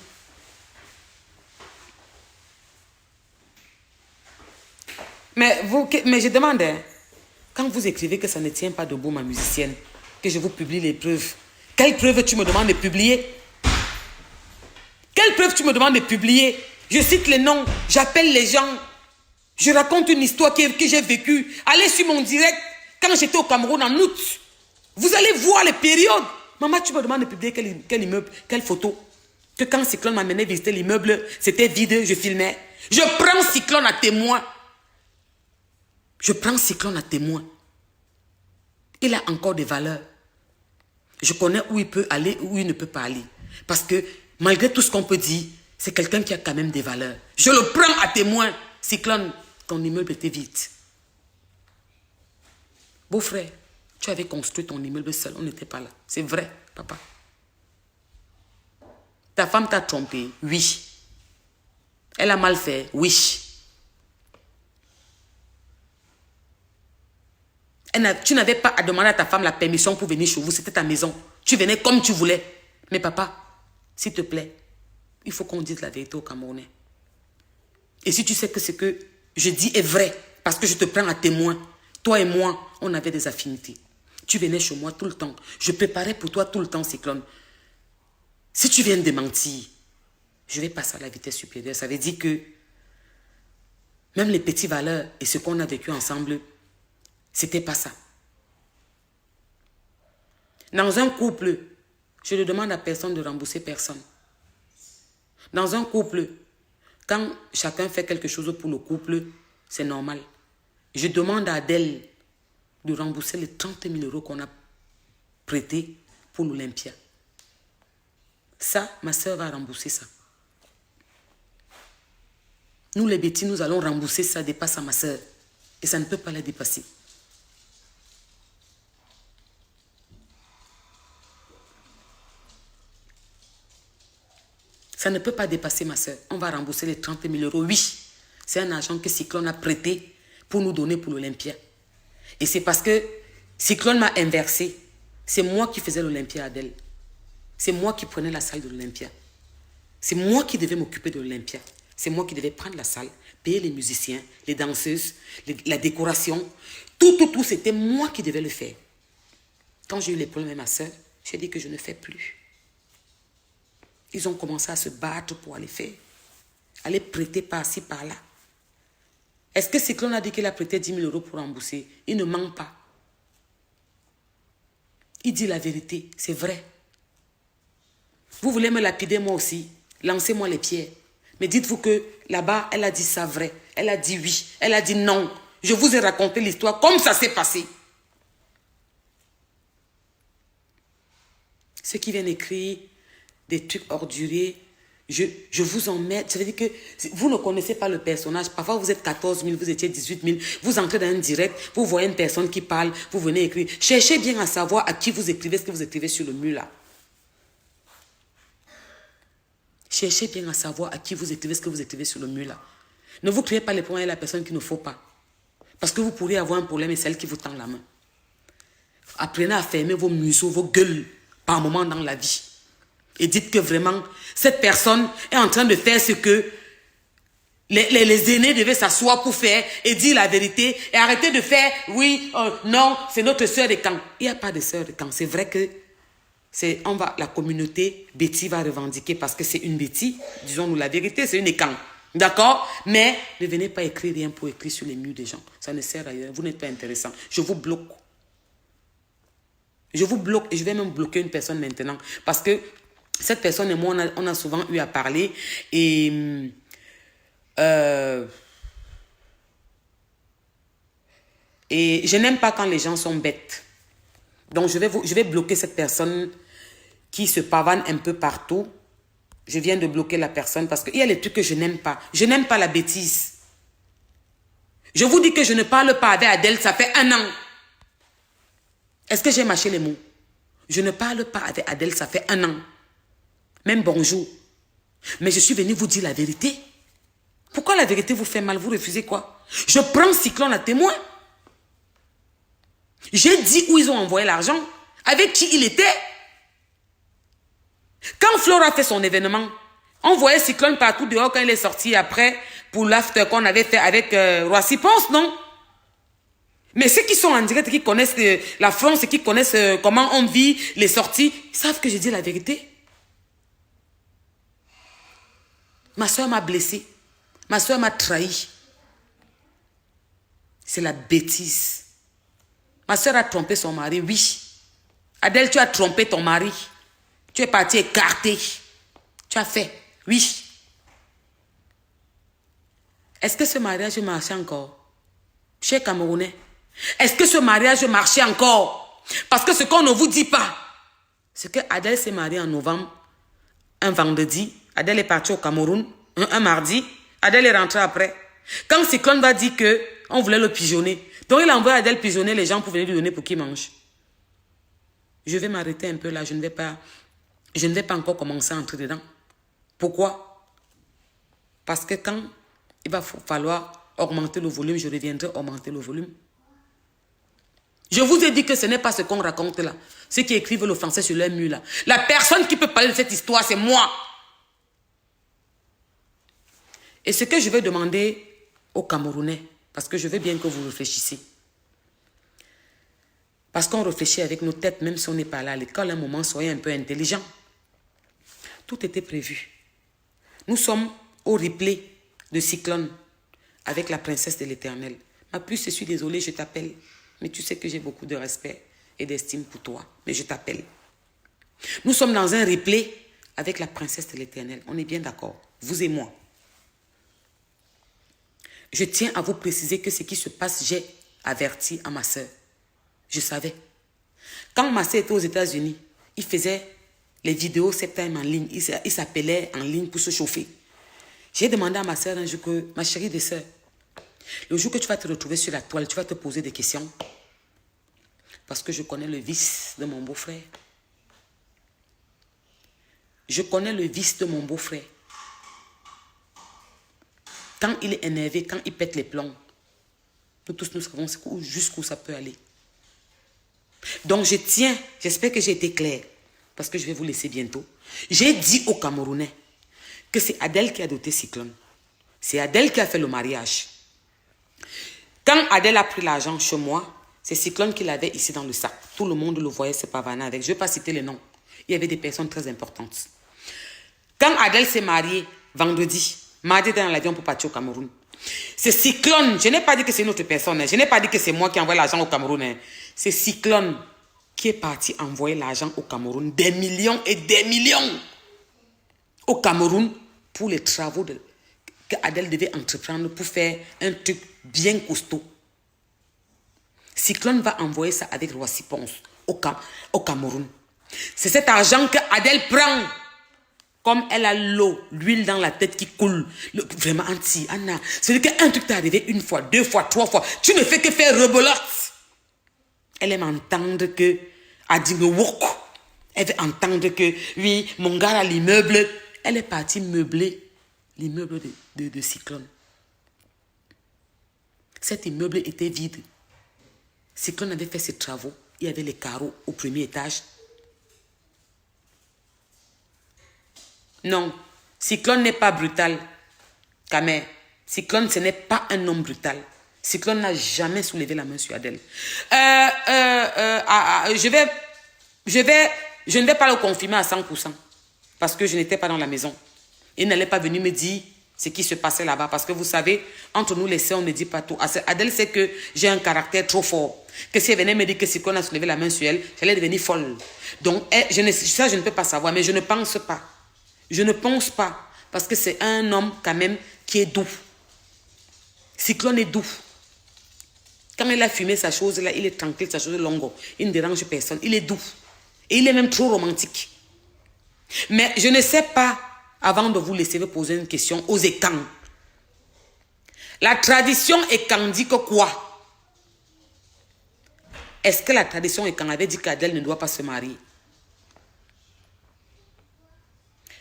Mais je demande, hein, quand vous écrivez que ça ne tient pas debout, ma musicienne, que je vous publie les preuves, quelles preuves tu me demandes de publier? Quelles preuves tu me demandes de publier? Je cite les noms, j'appelle les gens, je raconte une histoire que j'ai vécue. Allez sur mon direct, quand j'étais au Cameroun en août, vous allez voir les périodes. Maman, tu me demandes de publier quel immeuble, quelle photo? Que quand Cyclone m'amenait visiter l'immeuble, c'était vide, je filmais. Je prends Cyclone à témoin. Je prends Cyclone à témoin. Il a encore des valeurs. Je connais où il peut aller, où il ne peut pas aller. Parce que malgré tout ce qu'on peut dire, c'est quelqu'un qui a quand même des valeurs. Je le prends à témoin. Cyclone, ton immeuble était vide. Beau-frère, tu avais construit ton immeuble seul. On n'était pas là. C'est vrai, papa. Ta femme t'a trompé. Oui. Elle a mal fait. Oui. Tu n'avais pas à demander à ta femme la permission pour venir chez vous. C'était ta maison. Tu venais comme tu voulais. Mais papa, s'il te plaît, il faut qu'on dise la vérité aux Camerounais. Et si tu sais que ce que je dis est vrai, parce que je te prends à témoin, toi et moi, on avait des affinités. Tu venais chez moi tout le temps. Je préparais pour toi tout le temps, Cyclone. Si tu viens de mentir, je vais passer à la vitesse supérieure. Ça veut dire que même les petites valeurs et ce qu'on a vécu ensemble, c'était pas ça. Dans un couple, je ne demande à personne de rembourser personne. Dans un couple, quand chacun fait quelque chose pour le couple, c'est normal. Je demande à Adèle de rembourser les 30 000 € qu'on a prêtés pour l'Olympia. Ça, ma soeur va rembourser ça. Nous, les bêtis, nous allons rembourser ça, dépasse à ma soeur. Et ça ne peut pas la dépasser. Ça ne peut pas dépasser ma soeur. On va rembourser les 30 000 €. Oui, c'est un argent que Cyclone a prêté pour nous donner pour l'Olympia. Et c'est parce que Cyclone m'a inversé. C'est moi qui faisais l'Olympia, Adèle. C'est moi qui prenais la salle de l'Olympia. C'est moi qui devais m'occuper de l'Olympia. C'est moi qui devais prendre la salle, payer les musiciens, les danseuses, la décoration. Tout, c'était moi qui devais le faire. Quand j'ai eu les problèmes avec ma soeur, j'ai dit que je ne fais plus. Ils ont commencé à se battre pour aller faire. Allez prêter par-ci, par-là. Est-ce que Cyclone a dit qu'il a prêté 10 000 euros pour rembourser? Il ne ment pas. Il dit la vérité, c'est vrai. Vous voulez me lapider moi aussi? Lancez-moi les pierres. Mais dites-vous que là-bas, elle a dit ça vrai. Elle a dit oui. Elle a dit non. Je vous ai raconté l'histoire comme ça s'est passé. Ceux qui viennent écrire des trucs ordurés, je vous emmerde. Ça veut dire que vous ne connaissez pas le personnage. Parfois, vous êtes 14 000, vous étiez 18 000. Vous entrez dans un direct, vous voyez une personne qui parle, vous venez écrire. Cherchez bien à savoir à qui vous écrivez ce que vous écrivez sur le mur là. Cherchez bien à savoir à qui vous écrivez ce que vous écrivez sur le mur là. Ne vous créez pas les problèmes à la personne qu'il ne faut pas. Parce que vous pourriez avoir un problème et celle qui vous tend la main. Apprenez à fermer vos museaux, vos gueules par moment dans la vie. Et dites que vraiment, cette personne est en train de faire ce que les aînés devaient s'asseoir pour faire et dire la vérité et arrêter de faire, oui, non, c'est notre sœur de camp. Il n'y a pas de sœur de camp. C'est vrai que la communauté Betty va revendiquer parce que c'est une Betty. Disons-nous la vérité, c'est une camp. D'accord? Mais ne venez pas écrire rien pour écrire sur les murs des gens. Ça ne sert à rien. Vous n'êtes pas intéressant. Je vous bloque. Je vous bloque et je vais même bloquer une personne maintenant. Parce que cette personne et moi, on a souvent eu à parler. Et je n'aime pas quand les gens sont bêtes. Donc, je vais bloquer cette personne qui se pavane un peu partout. Je viens de bloquer la personne parce qu'il y a les trucs que je n'aime pas. Je n'aime pas la bêtise. Je vous dis que je ne parle pas avec Adèle, ça fait 1 an. Est-ce que j'ai mâché les mots? Je ne parle pas avec Adèle, ça fait 1 an. Même bonjour. Mais je suis venue vous dire la vérité. Pourquoi la vérité vous fait mal? Vous refusez quoi? Je prends Cyclone à témoin. J'ai dit où ils ont envoyé l'argent. Avec qui il était. Quand Flora fait son événement, on voyait Cyclone partout dehors quand il est sorti après pour l'after qu'on avait fait avec Roissy Ponce, non? Mais ceux qui sont en direct, qui connaissent la France et qui connaissent comment on vit les sorties, ils savent que je dis la vérité. Ma soeur m'a blessée. Ma soeur m'a trahi. C'est la bêtise. Ma soeur a trompé son mari, oui. Adèle, tu as trompé ton mari. Tu es parti écarter. Tu as fait, oui. Est-ce que ce mariage marchait encore? Chez Camerounais. Est-ce que ce mariage marchait encore? Parce que ce qu'on ne vous dit pas, c'est que Adèle s'est mariée en novembre, un vendredi. Adèle est partie au Cameroun, un mardi. Adèle est rentrée après. Quand Cyclone va dire qu'on voulait le pigeonner, donc il envoie Adèle pigeonner les gens pour venir lui donner pour qu'il mange. Je vais m'arrêter un peu là, je ne vais pas encore commencer à entrer dedans. Pourquoi? Parce que quand il va falloir augmenter le volume, je reviendrai augmenter le volume. Je vous ai dit que ce n'est pas ce qu'on raconte là. Ceux qui écrivent le français sur leur mur là. La personne qui peut parler de cette histoire, c'est moi. Et ce que je vais demander aux Camerounais, parce que je veux bien que vous réfléchissiez. Parce qu'on réfléchit avec nos têtes, même si on n'est pas là à l'école, à un moment, soyez un peu intelligents. Tout était prévu. Nous sommes au replay de Cyclone avec la princesse de l'Éternel. Ma puce, je suis désolée, je t'appelle. Mais tu sais que j'ai beaucoup de respect et d'estime pour toi. Mais je t'appelle. Nous sommes dans un replay avec la princesse de l'Éternel. On est bien d'accord, vous et moi. Je tiens à vous préciser que ce qui se passe, j'ai averti à ma soeur. Je savais. Quand ma soeur était aux États-Unis, il faisait les vidéos septembre en ligne. Il s'appelait en ligne pour se chauffer. J'ai demandé à ma soeur un jour que, ma chérie de soeur, le jour que tu vas te retrouver sur la toile, tu vas te poser des questions. Parce que je connais le vice de mon beau-frère. Je connais le vice de mon beau-frère. Quand il est énervé, quand il pète les plombs, nous tous nous savons jusqu'où ça peut aller. Donc je tiens, j'espère que j'ai été claire, parce que je vais vous laisser bientôt. J'ai dit aux Camerounais que c'est Adèle qui a doté Cyclone. C'est Adèle qui a fait le mariage. Quand Adèle a pris l'argent chez moi, c'est Cyclone qui l'avait ici dans le sac. Tout le monde le voyait se pavaner avec. Je ne vais pas citer les noms. Il y avait des personnes très importantes. Quand Adèle s'est mariée, vendredi, Mardi était dans l'avion pour partir au Cameroun. C'est Cyclone. Je n'ai pas dit que c'est une autre personne. Je n'ai pas dit que c'est moi qui envoie l'argent au Cameroun. C'est Cyclone qui est parti envoyer l'argent au Cameroun. Des millions et des millions au Cameroun pour les travaux que Adèle devait entreprendre pour faire un truc bien costaud. Cyclone va envoyer ça avec Roissy Ponce au Cameroun. C'est cet argent que Adèle prend. Comme elle a l'eau, l'huile dans la tête qui coule. Vraiment, Anti, Anna. C'est-à-dire qu'un truc t'est arrivé une fois, deux fois, trois fois. Tu ne fais que faire rebelote. Elle aime entendre que Adimewok. Elle veut entendre que, oui, mon gars a l'immeuble. Elle est partie meubler l'immeuble de Cyclone. Cet immeuble était vide. Cyclone avait fait ses travaux. Il y avait les carreaux au premier étage. Non, Cyclone n'est pas brutal. Kamer, Cyclone, ce n'est pas un homme brutal. Cyclone n'a jamais soulevé la main sur Adèle. Je ne vais pas le confirmer à 100%. Parce que je n'étais pas dans la maison. Il n'allait pas venir me dire ce qui se passait là-bas. Parce que vous savez, entre nous les sœurs, on ne dit pas tout. Adèle sait que j'ai un caractère trop fort. Que si elle venait me dire que Cyclone a soulevé la main sur elle, j'allais devenir folle. Donc, ça, je ne peux pas savoir. Mais je ne pense pas. Je ne pense pas, parce que c'est un homme quand même qui est doux. Cyclone est doux. Quand il a fumé sa chose là, il est tranquille, sa chose longue. Il ne dérange personne. Il est doux. Et il est même trop romantique. Mais je ne sais pas, avant de vous laisser vous poser une question, aux écans. La tradition écan dit que quoi? Est-ce que la tradition écan avait dit qu'Adèle ne doit pas se marier?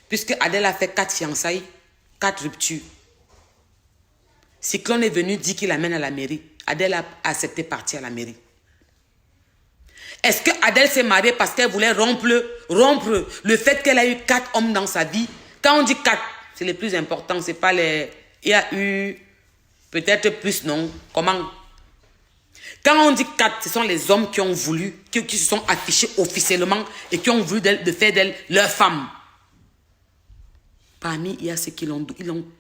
Puisque Adèle a fait 4 fiançailles, 4 ruptures. Cyclone est venu dire qu'il l'amène à la mairie. Adèle a accepté de partir à la mairie. Est-ce que Adèle s'est mariée parce qu'elle voulait rompre le fait qu'elle a eu 4 hommes dans sa vie? Quand on dit 4, c'est le plus important, c'est pas les... Il y a eu peut-être plus, non? Comment? Quand on dit 4, ce sont les hommes qui ont voulu, qui se sont affichés officiellement et qui ont voulu de faire d'elle leur femme. Parmi, il y a ceux qui l'ont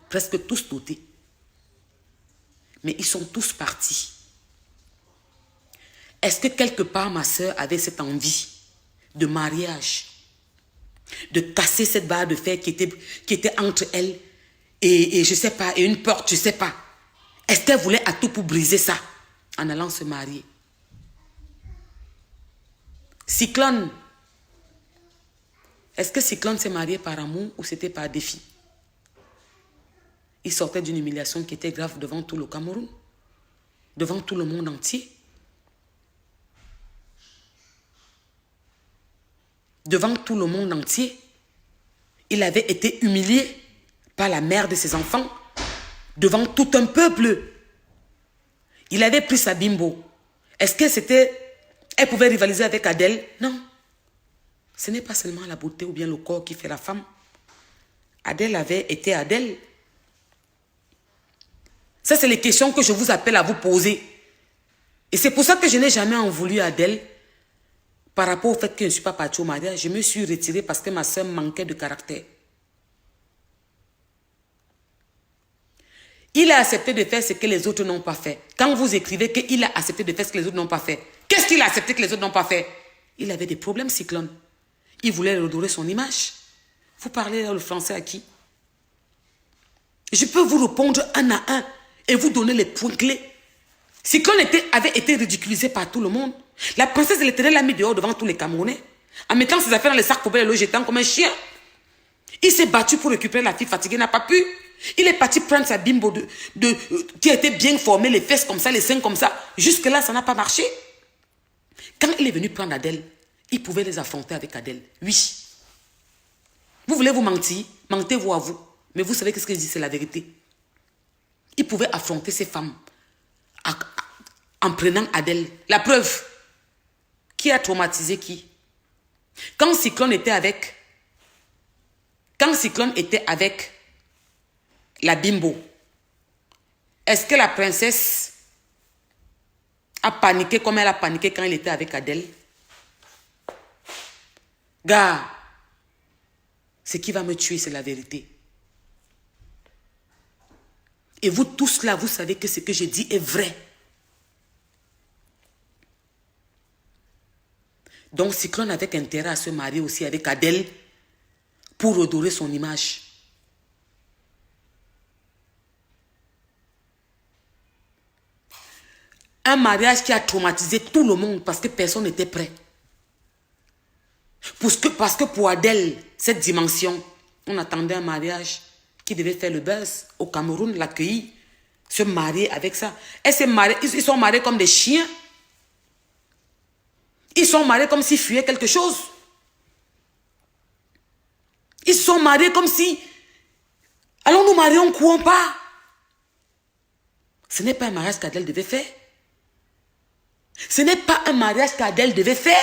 presque tous doté. Mais ils sont tous partis. Est-ce que quelque part ma soeur avait cette envie de mariage, de casser cette barre de fer qui était entre elle et je sais pas, et une porte, je sais pas. Est-ce qu'elle voulait à tout pour briser ça en allant se marier? Cyclone. Est-ce que Cyclone s'est marié par amour ou c'était par défi? Il sortait d'une humiliation qui était grave devant tout le Cameroun, devant tout le monde entier. Devant tout le monde entier, il avait été humilié par la mère de ses enfants, devant tout un peuple. Il avait pris sa bimbo. Est-ce que elle pouvait rivaliser avec Adèle? Non. Ce n'est pas seulement la beauté ou bien le corps qui fait la femme. Adèle avait été Adèle. Ça, c'est les questions que je vous appelle à vous poser. Et c'est pour ça que je n'ai jamais en voulu Adèle. Par rapport au fait que je ne suis pas partie au mariage, je me suis retirée parce que ma soeur manquait de caractère. Il a accepté de faire ce que les autres n'ont pas fait. Quand vous écrivez qu'il a accepté de faire ce que les autres n'ont pas fait, qu'est-ce qu'il a accepté que les autres n'ont pas fait? Il avait des problèmes, Cyclone. Il voulait redorer son image. Vous parlez le français à qui? Je peux vous répondre un à un et vous donner les points clés. Cyclone avait été ridiculisé par tout le monde. La princesse de l'Éternel l'a mis dehors devant tous les Camerounais, en mettant ses affaires dans les sacs poubelles et le jetant comme un chien. Il s'est battu pour récupérer la fille fatiguée, n'a pas pu. Il est parti prendre sa bimbo qui était bien formée, les fesses comme ça, les seins comme ça. Jusque-là, ça n'a pas marché. Quand il est venu prendre Adèle, il pouvait les affronter avec Adèle. Oui. Vous voulez vous mentir? Mentez-vous à vous. Mais vous savez ce que je dis, c'est la vérité. Il pouvait affronter ces femmes en prenant Adèle. La preuve. Qui a traumatisé qui? Quand Cyclone était avec la bimbo, est-ce que la princesse a paniqué comme elle a paniqué quand elle était avec Adèle? Gars, ce qui va me tuer, c'est la vérité. Et vous tous là, vous savez que ce que je dis est vrai. Donc Cyclone avait intérêt à se marier aussi avec Adèle pour redorer son image. Un mariage qui a traumatisé tout le monde parce que personne n'était prêt. Parce que pour Adèle, cette dimension, on attendait un mariage qui devait faire le buzz. Au Cameroun, l'accueillir, se marier avec ça. Ils sont mariés comme des chiens. Ils sont mariés comme s'ils fuyaient quelque chose. Ils se sont mariés comme si... Allons nous marier, on court pas. Ce n'est pas un mariage qu'Adèle devait faire. Ce n'est pas un mariage qu'Adèle devait faire.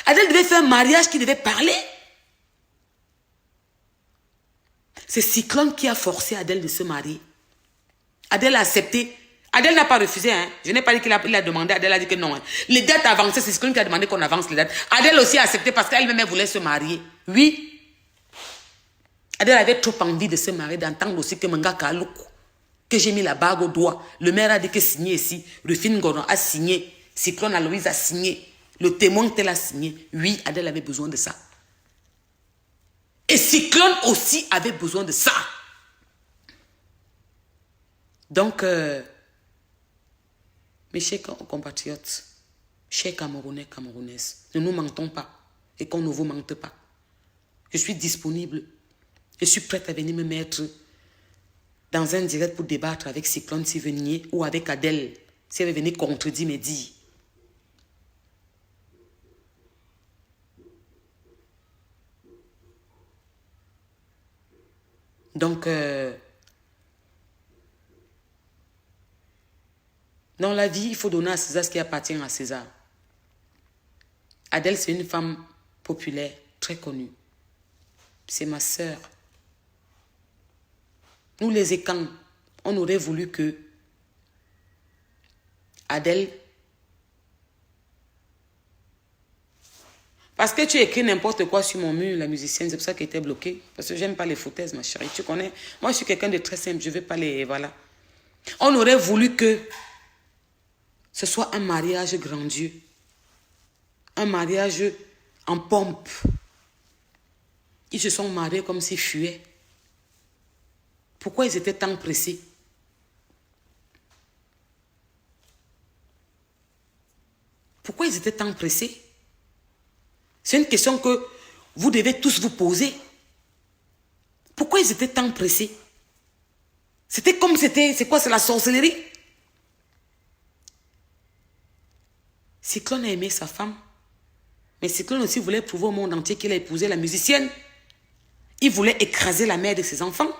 Adèle devait faire un mariage qui devait parler. C'est Cyclone qui a forcé Adèle de se marier. Adèle a accepté. Adèle n'a pas refusé. Hein. Je n'ai pas dit qu'il a demandé. Adèle a dit que non. Hein. Les dates avancées, c'est Cyclone qui a demandé qu'on avance les dates. Adèle aussi a accepté parce qu'elle-même voulait se marier. Oui. Adèle avait trop envie de se marier, d'entendre aussi que Manga Kaloukou, que j'ai mis la bague au doigt. Le maire a dit que signé ici. Rufine Goron a signé. Cyclone Aloïse a signé. Le témoin tel a signé. Oui, Adèle avait besoin de ça. Et Cyclone aussi avait besoin de ça. Donc, mes chers compatriotes, chers Camerounais, Camerounaises, ne nous mentons pas et qu'on ne vous mente pas. Je suis disponible. Je suis prête à venir me mettre dans un direct pour débattre avec Cyclone s'il venait ou avec Adèle si elle veut venir contredire mes dires. Donc, dans la vie, il faut donner à César ce qui appartient à César. Adèle, c'est une femme populaire, très connue. C'est ma sœur. Nous, les Écans, on aurait voulu que Adèle... Parce que tu écris n'importe quoi sur mon mur, la musicienne, c'est pour ça qu'elle était bloquée. Parce que j'aime pas les foutaises, ma chérie. Tu connais, moi, je suis quelqu'un de très simple. Je ne veux pas les... Voilà. On aurait voulu que ce soit un mariage grandiose. Un mariage en pompe. Ils se sont mariés comme s'ils fuyaient. Pourquoi ils étaient tant pressés? Pourquoi ils étaient tant pressés? C'est une question que vous devez tous vous poser. Pourquoi ils étaient tant pressés? C'était comme c'était... C'est quoi? C'est la sorcellerie? Cyclone a aimé sa femme. Mais Cyclone aussi voulait prouver au monde entier qu'il a épousé la musicienne. Il voulait écraser la mère de ses enfants.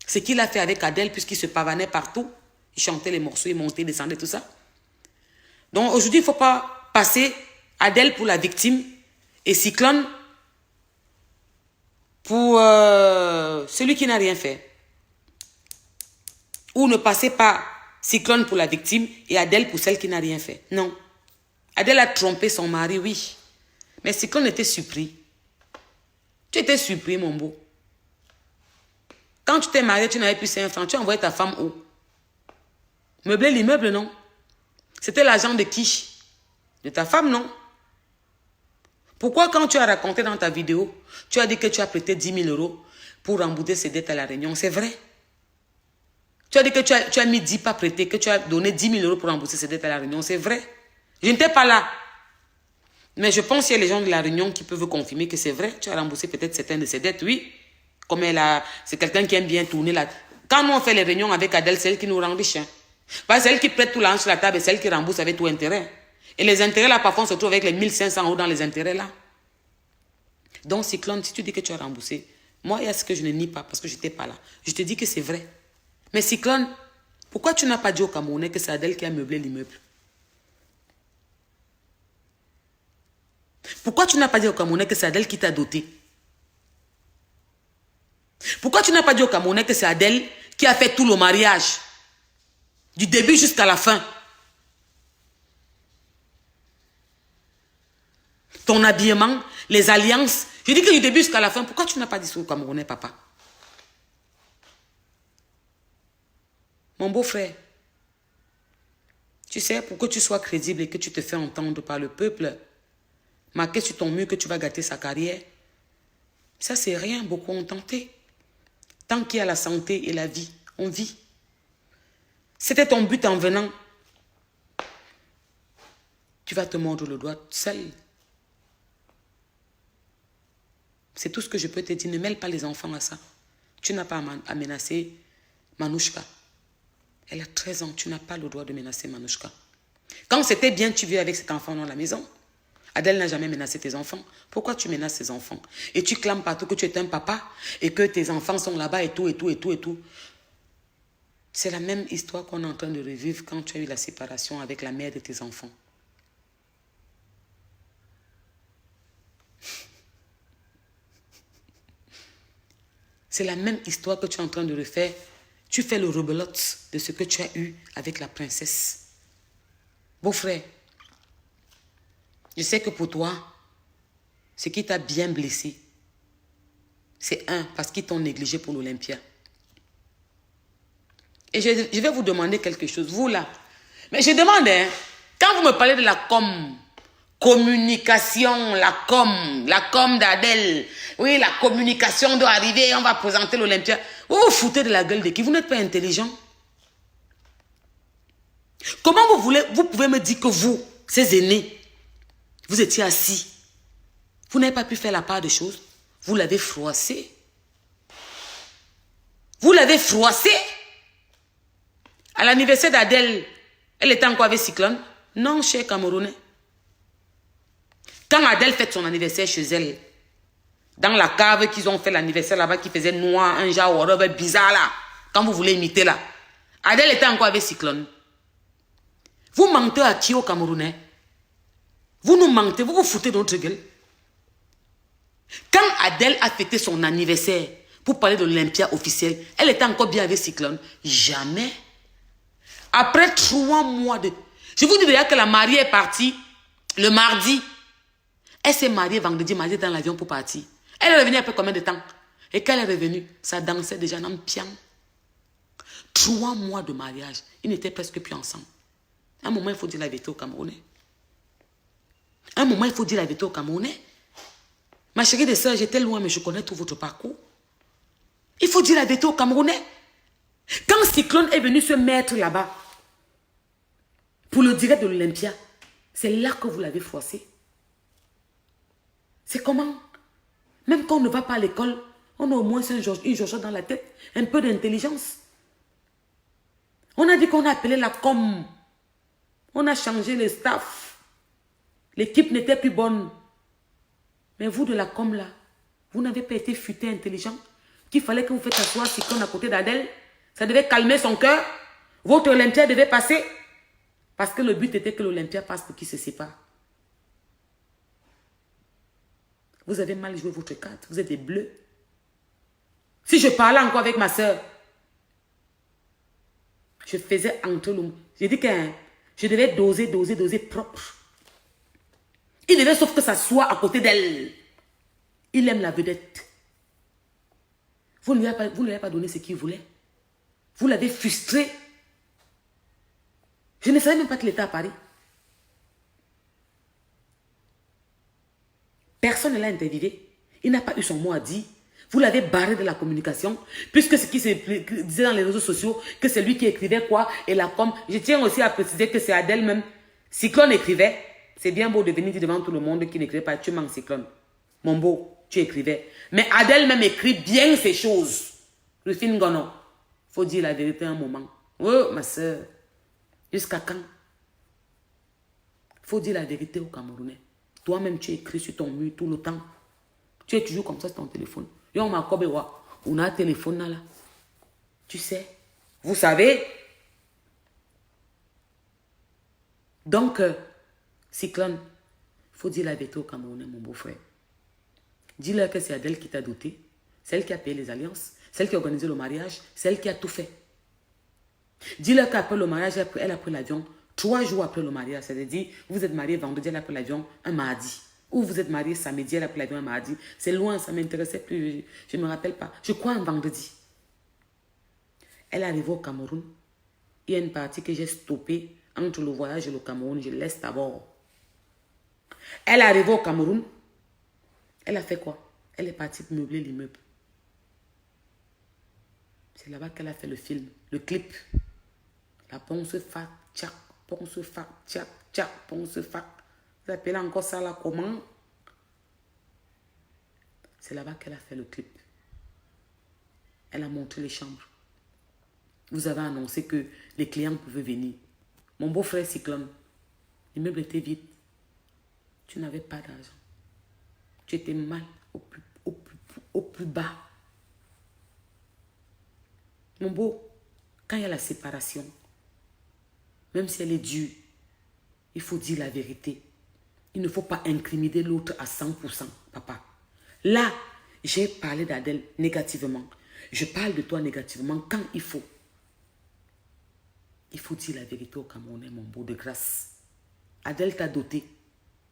Ce qu'il a fait avec Adèle, puisqu'il se pavanait partout. Il chantait les morceaux, il montait, descendait, tout ça. Donc aujourd'hui, il ne faut pas passer Adèle pour la victime et Cyclone pour celui qui n'a rien fait. Ou ne passez pas Cyclone pour la victime et Adèle pour celle qui n'a rien fait. Non. Adèle a trompé son mari, oui. Mais Cyclone était surpris. Tu étais surpris, mon beau. Quand tu t'es marié, tu n'avais plus 5 francs. Tu as envoyé ta femme où? Meubler l'immeuble, non? C'était l'argent de qui? De ta femme, non? Pourquoi quand tu as raconté dans ta vidéo, tu as dit que tu as prêté 10 000 € pour rembourser ses dettes à la Réunion? C'est vrai. Tu as dit que tu as mis 10 pas prêtés, que tu as donné 10 000 € pour rembourser ses dettes à la Réunion. C'est vrai. Je n'étais pas là. Mais je pense qu'il y a les gens de la Réunion qui peuvent confirmer que c'est vrai. Tu as remboursé peut-être certaines de ses dettes, oui. Comme c'est quelqu'un qui aime bien tourner là. Quand nous on fait les réunions avec Adèle, c'est elle qui nous rend riches. Hein. C'est elle qui prête tout l'argent sur la table et c'est elle qui rembourse avec tout intérêt. Et les intérêts là, parfois on se trouve avec les 1 500 € dans les intérêts là. Donc Cyclone, si tu dis que tu as remboursé, moi il y a ce que je ne nie pas parce que je n'étais pas là. Je te dis que c'est vrai. Mais Cyclone, pourquoi tu n'as pas dit au Camerounais que c'est Adèle qui a meublé l'immeuble? Pourquoi tu n'as pas dit au Camerounais que c'est Adèle qui t'a doté? Pourquoi tu n'as pas dit au Camerounais que c'est Adèle qui a fait tout le mariage? Du début jusqu'à la fin. Ton habillement, les alliances. Je dis que du début jusqu'à la fin, pourquoi tu n'as pas dit ça au Camerounais, papa? Mon beau-frère, tu sais, pour que tu sois crédible et que tu te fais entendre par le peuple, marqué sur ton mur que tu vas gâter sa carrière, ça c'est rien, beaucoup ont tenté. Tant qu'il y a la santé et la vie, on vit. C'était ton but en venant. Tu vas te mordre le doigt seul. C'est tout ce que je peux te dire. Ne mêle pas les enfants à ça. Tu n'as pas à menacer Manouchka. Elle a 13 ans. Tu n'as pas le droit de menacer Manouchka. Quand c'était bien, tu vivais avec cet enfant dans la maison. Adèle n'a jamais menacé tes enfants. Pourquoi tu menaces tes enfants? Et tu clames partout que tu es un papa et que tes enfants sont là-bas et tout, et tout, et tout, et tout. C'est la même histoire qu'on est en train de revivre quand tu as eu la séparation avec la mère de tes enfants. C'est la même histoire que tu es en train de refaire. Tu fais le rebelote de ce que tu as eu avec la princesse. Beau-frère, je sais que pour toi, ce qui t'a bien blessé, c'est parce qu'ils t'ont négligé pour l'Olympia. Et je vais vous demander quelque chose, vous là. Mais je demande, hein, quand vous me parlez de la communication, la com d'Adèle, oui, la communication doit arriver, on va présenter l'Olympia. Vous vous foutez de la gueule de qui? Vous n'êtes pas intelligent. Comment vous pouvez me dire que vous, ces aînés, vous étiez assis, vous n'avez pas pu faire la part des choses, vous l'avez froissé. Vous l'avez froissé. À l'anniversaire d'Adèle, elle était encore avec Cyclone? Non, cher Camerounais. Quand Adèle fête son anniversaire chez elle, dans la cave qu'ils ont fait l'anniversaire là-bas, qui faisait noir, un genre bizarre là, quand vous voulez imiter là, Adèle était encore avec Cyclone. Vous mentez à qui au Camerounais? Vous nous mentez, vous vous foutez de notre gueule. Quand Adèle a fêté son anniversaire pour parler de l'Olympia officielle, elle était encore bien avec Cyclone. Jamais. Après 3 mois de... Je vous dis déjà que la mariée est partie le mardi. Elle s'est mariée vendredi, mardi dans l'avion pour partir. Elle est revenue après combien de temps? Et quand elle est revenue, ça dansait déjà dans le pian. 3 mois de mariage. Ils n'étaient presque plus ensemble. À un moment, il faut dire la vérité aux Camerounais. À un moment, il faut dire la vérité aux Camerounais. Ma chérie des sœurs, j'étais loin, mais je connais tout votre parcours. Il faut dire la vérité aux Camerounais. Quand Cyclone est venu se mettre là-bas, pour le direct de l'Olympia, c'est là que vous l'avez froissé. C'est comment? Même quand on ne va pas à l'école, on a au moins une jojo dans la tête, un peu d'intelligence. On a dit qu'on a appelé la com. On a changé le staff. L'équipe n'était plus bonne. Mais vous de la com là, vous n'avez pas été futé intelligent, qu'il fallait que vous faites asseoir Cyclone à côté d'Adèle. Ça devait calmer son cœur. Votre Olympia devait passer. Parce que le but était que l'Olympia passe pour qu'il se sépare. Vous avez mal joué votre carte. Vous êtes des bleus. Si je parlais encore avec ma soeur, je faisais entre nous. J'ai dit que je devais doser propre. Il devait sauf que ça soit à côté d'elle. Il aime la vedette. Vous ne lui avez pas donné ce qu'il voulait. Vous l'avez frustré. Je ne savais même pas qu'il était à Paris. Personne ne l'a interviewé. Il n'a pas eu son mot à dire. Vous l'avez barré de la communication. Puisque ce qui se disait dans les réseaux sociaux, que c'est lui qui écrivait quoi, et la com. Je tiens aussi à préciser que c'est Adèle même. Cyclone écrivait. C'est bien beau de venir dire devant tout le monde qu'il n'écrivait pas. Tu manques Cyclone. Mon beau, tu écrivais. Mais Adèle même écrit bien ces choses. Rufine Gono. Faut dire la vérité un moment. Oh, ma soeur. Jusqu'à quand? Faut dire la vérité aux Camerounais. Toi-même, tu écris sur ton mur tout le temps. Tu es toujours comme ça sur ton téléphone. Yo, ma kobewa. On a un téléphone là. Tu sais. Vous savez. Donc, Cyclone, faut dire la vérité aux Camerounais, mon beau-frère. Dis-leur que c'est Adèle qui t'a doté. Celle qui a payé les alliances. Celle qui a organisé le mariage. Celle qui a tout fait. Dis-leur qu'après le mariage, elle a pris l'avion 3 jours après le mariage. C'est-à-dire, vous êtes marié vendredi, elle a pris l'avion un mardi. Ou vous êtes marié samedi, elle a pris l'avion un mardi. C'est loin, ça ne m'intéressait plus. Je ne me rappelle pas. Je crois un vendredi. Elle est arrivée au Cameroun. il y a une partie que j'ai stoppée entre le voyage et le Cameroun. Je laisse d'abord. Elle est arrivée au Cameroun. Elle a fait quoi? Elle est partie meubler l'immeuble. C'est là-bas qu'elle a fait le film, le clip. La ponce fac, tchac, ponce fac, tchac, tchac, ponce fac. Vous appelez encore ça là comment? C'est là-bas qu'elle a fait le clip. Elle a montré les chambres. Vous avez annoncé que les clients pouvaient venir. Mon beau-frère Cyclone, l'immeuble était vide. Tu n'avais pas d'argent. Tu étais mal au plus bas. Mon beau, quand il y a la séparation, même si elle est dure, il faut dire la vérité. Il ne faut pas incriminer l'autre à 100%, papa. Là, j'ai parlé d'Adèle négativement. Je parle de toi négativement quand il faut. Il faut dire la vérité au Camerounais, mon beau, de grâce. Adèle t'a doté.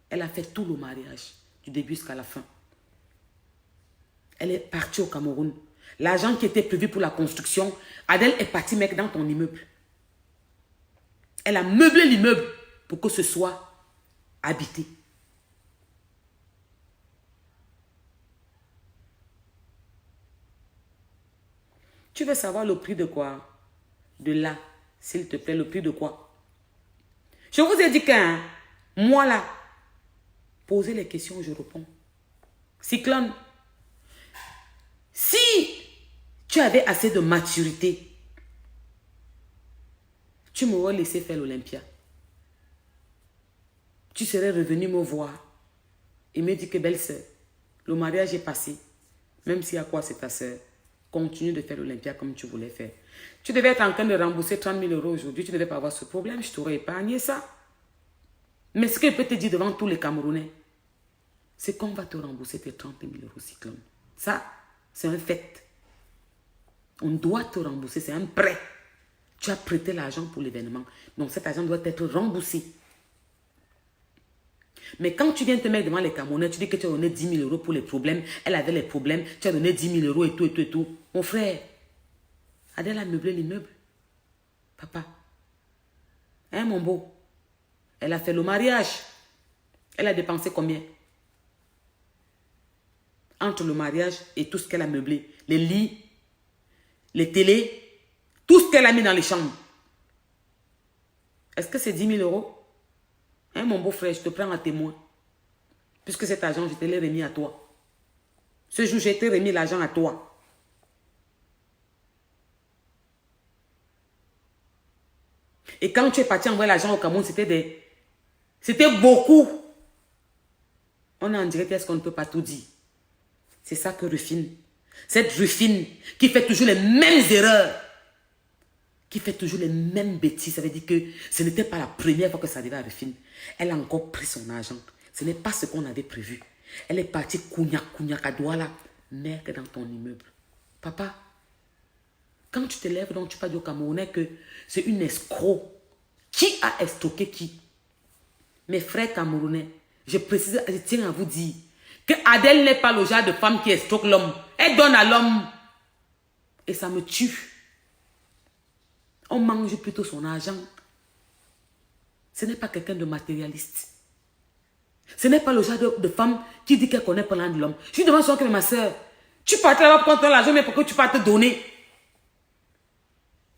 Elle a fait tout le mariage, du début jusqu'à la fin. Elle est partie au Cameroun. L'argent qui était prévu pour la construction, Adèle est partie mettre dans ton immeuble. Elle a meublé l'immeuble pour que ce soit habité. Tu veux savoir le prix de quoi? De là, s'il te plaît, le prix de quoi? Je vous ai dit qu'un moi là, posez les questions, je réponds. Cyclone, si tu avais assez de maturité, tu m'aurais laissé faire l'Olympia. Tu serais revenu me voir et me dire que belle-sœur, le mariage est passé. Même s'il y a quoi, c'est ta sœur. Continue de faire l'Olympia comme tu voulais faire. Tu devais être en train de rembourser 30 000 € aujourd'hui. Tu ne devais pas avoir ce problème. Je t'aurais épargné ça. Mais ce que je peux te dire devant tous les Camerounais, c'est qu'on va te rembourser tes 30 000 € Cyclone. Ça, c'est un fait. On doit te rembourser. C'est un prêt. Tu as prêté l'argent pour l'événement. Donc cet argent doit être remboursé. Mais quand tu viens te mettre devant les Camerounais, tu dis que tu as donné 10 000 € pour les problèmes. Elle avait les problèmes. Tu as donné 10 000 € et tout, et tout, et tout. Mon frère, Adèle a meublé l'immeuble. Papa. Hein, mon beau? Elle a fait le mariage. Elle a dépensé combien? Entre le mariage et tout ce qu'elle a meublé. Les lits, les télés, tout ce qu'elle a mis dans les chambres. Est-ce que c'est 10 000 €? Hein, mon beau-frère, je te prends à témoin. Puisque cet argent, je te l'ai remis à toi. Ce jour, j'ai été remis l'argent à toi. Et quand tu es parti envoyer l'argent au Cameroun, c'était beaucoup. On est en direct, est-ce qu'on ne peut pas tout dire? C'est ça que Rufine. Cette Rufine qui fait toujours les mêmes erreurs. Qui fait toujours les mêmes bêtises. Ça veut dire que ce n'était pas la première fois que ça arrivait à Rufine. Elle a encore pris son argent. Ce n'est pas ce qu'on avait prévu. Elle est partie à Douala. Merde dans ton immeuble. Papa, quand tu te lèves, donc tu parles au Camerounais que c'est une escroc. Qui a escroqué qui? Mes frères camerounais, je tiens à vous dire que Adèle n'est pas le genre de femme qui escroque l'homme. Elle donne à l'homme. Et ça me tue. On mange plutôt son argent. Ce n'est pas quelqu'un de matérialiste. Ce n'est pas le genre de femme qui dit qu'elle connaît plein de l'homme. Je lui demande souvent que ma soeur, tu partes là-bas prendre ton argent, mais pourquoi tu vas te donner?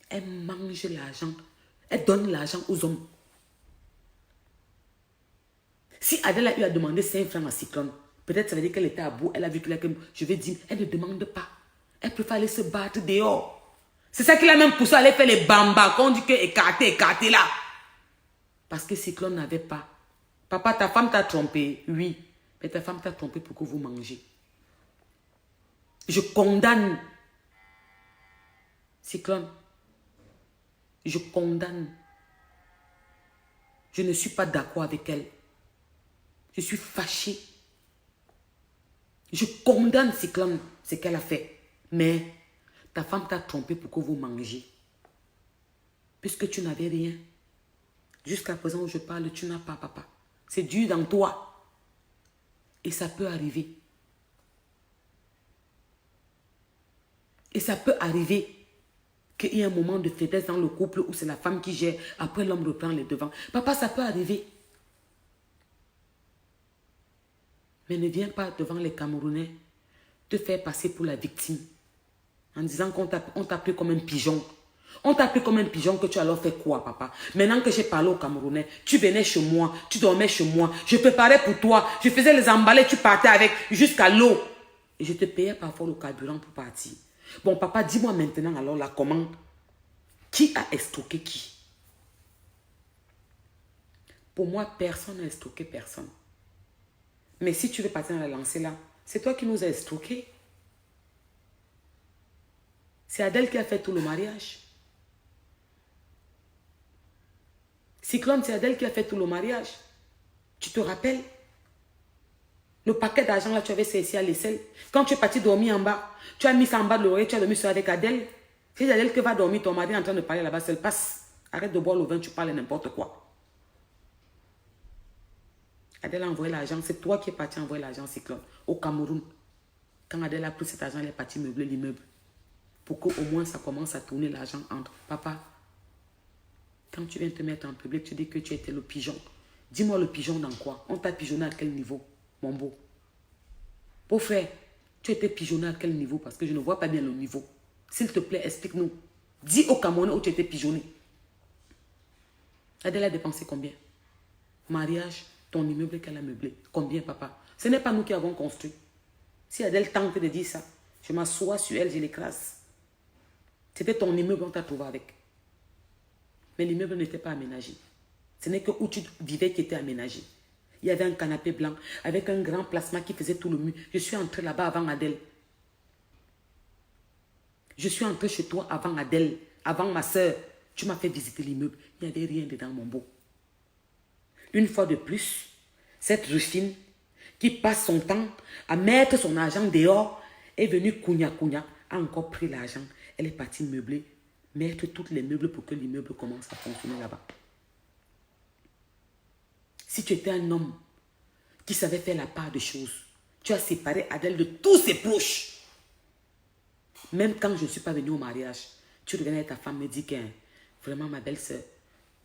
Elle mange l'argent. Elle donne l'argent aux hommes. Si Adèle a eu à demander 5 francs à Cyclone, peut-être ça veut dire qu'elle était à bout. Elle a vu que je vais dire, elle ne demande pas. Elle préfère aller se battre dehors. C'est ça qui l'a même poussé à aller faire les bambas. Quand on dit que écarté là. Parce que Cyclone n'avait pas. Papa, ta femme t'a trompé. Oui. Mais ta femme t'a trompé pour que vous mangez. Je condamne. Cyclone. Je condamne. Je ne suis pas d'accord avec elle. Je suis fâchée. Je condamne Cyclone, ce qu'elle a fait. Mais ta femme t'a trompé pour que vous mangez. Puisque tu n'avais rien. Jusqu'à présent où je parle, tu n'as pas, papa. C'est dur dans toi. Et ça peut arriver. Et ça peut arriver. qu'il y ait un moment de faiblesse dans le couple où c'est la femme qui gère, après l'homme reprend les devants. Papa, ça peut arriver. Mais ne viens pas devant les Camerounais te faire passer pour la victime en disant qu'on t'a pris comme un pigeon. On t'a pris comme un pigeon que tu as alors fait quoi, papa? Maintenant que j'ai parlé aux Camerounais, tu venais chez moi, tu dormais chez moi, je préparais pour toi, je faisais les emballés, tu partais avec jusqu'à l'eau. Et je te payais parfois le carburant pour partir. Bon, papa, dis-moi maintenant alors là, comment? Qui a escroqué qui? Pour moi, personne n'a escroqué personne. Mais si tu veux partir dans la lancée là, c'est toi qui nous as escroqués. C'est Adèle qui a fait tout le mariage. Cyclone, c'est Adèle qui a fait tout le mariage. Tu te rappelles? Le paquet d'argent là, tu avais cessé à l'aisselle. Quand tu es parti dormir en bas, tu as mis ça en bas de l'oreille, tu as dormi avec Adèle. C'est Adèle qui va dormir, ton mari est en train de parler là-bas, seul passe. Arrête de boire le vin, tu parles n'importe quoi. Adèle a envoyé l'argent, c'est toi qui es parti envoyer l'argent, Cyclone, au Cameroun. Quand Adèle a pris cet argent, elle est partie meubler l'immeuble. Pour qu'au moins ça commence à tourner l'argent entre. Papa, quand tu viens te mettre en public, tu dis que tu étais le pigeon. Dis-moi le pigeon dans quoi? On t'a pigeonné à quel niveau, mon beau? Beau frère, tu étais pigeonné à quel niveau? Parce que je ne vois pas bien le niveau. S'il te plaît, explique-nous. Dis au Camerounais où tu étais pigeonné. Adèle a dépensé combien? Mariage, ton immeuble qu'elle a meublé. Combien, papa? Ce n'est pas nous qui avons construit. Si Adèle tente de dire ça, je m'assois sur elle, je l'écrase. C'était ton immeuble qu'on t'a trouvé avec. Mais l'immeuble n'était pas aménagé. Ce n'est que où tu vivais qui était aménagé. Il y avait un canapé blanc avec un grand plasma qui faisait tout le mur. Je suis entrée là-bas avant Adèle. Je suis entrée chez toi avant Adèle, avant ma soeur. Tu m'as fait visiter l'immeuble. Il n'y avait rien dedans, mon beau. Une fois de plus, cette Rufine qui passe son temps à mettre son argent dehors est venue cougna, a encore pris l'argent. Elle est partie meubler, mettre tous les meubles pour que l'immeuble commence à fonctionner là-bas. Si tu étais un homme qui savait faire la part des choses, tu as séparé Adèle de tous ses proches. Même quand je ne suis pas venue au mariage, tu revenais avec ta femme me dis que vraiment ma belle-sœur,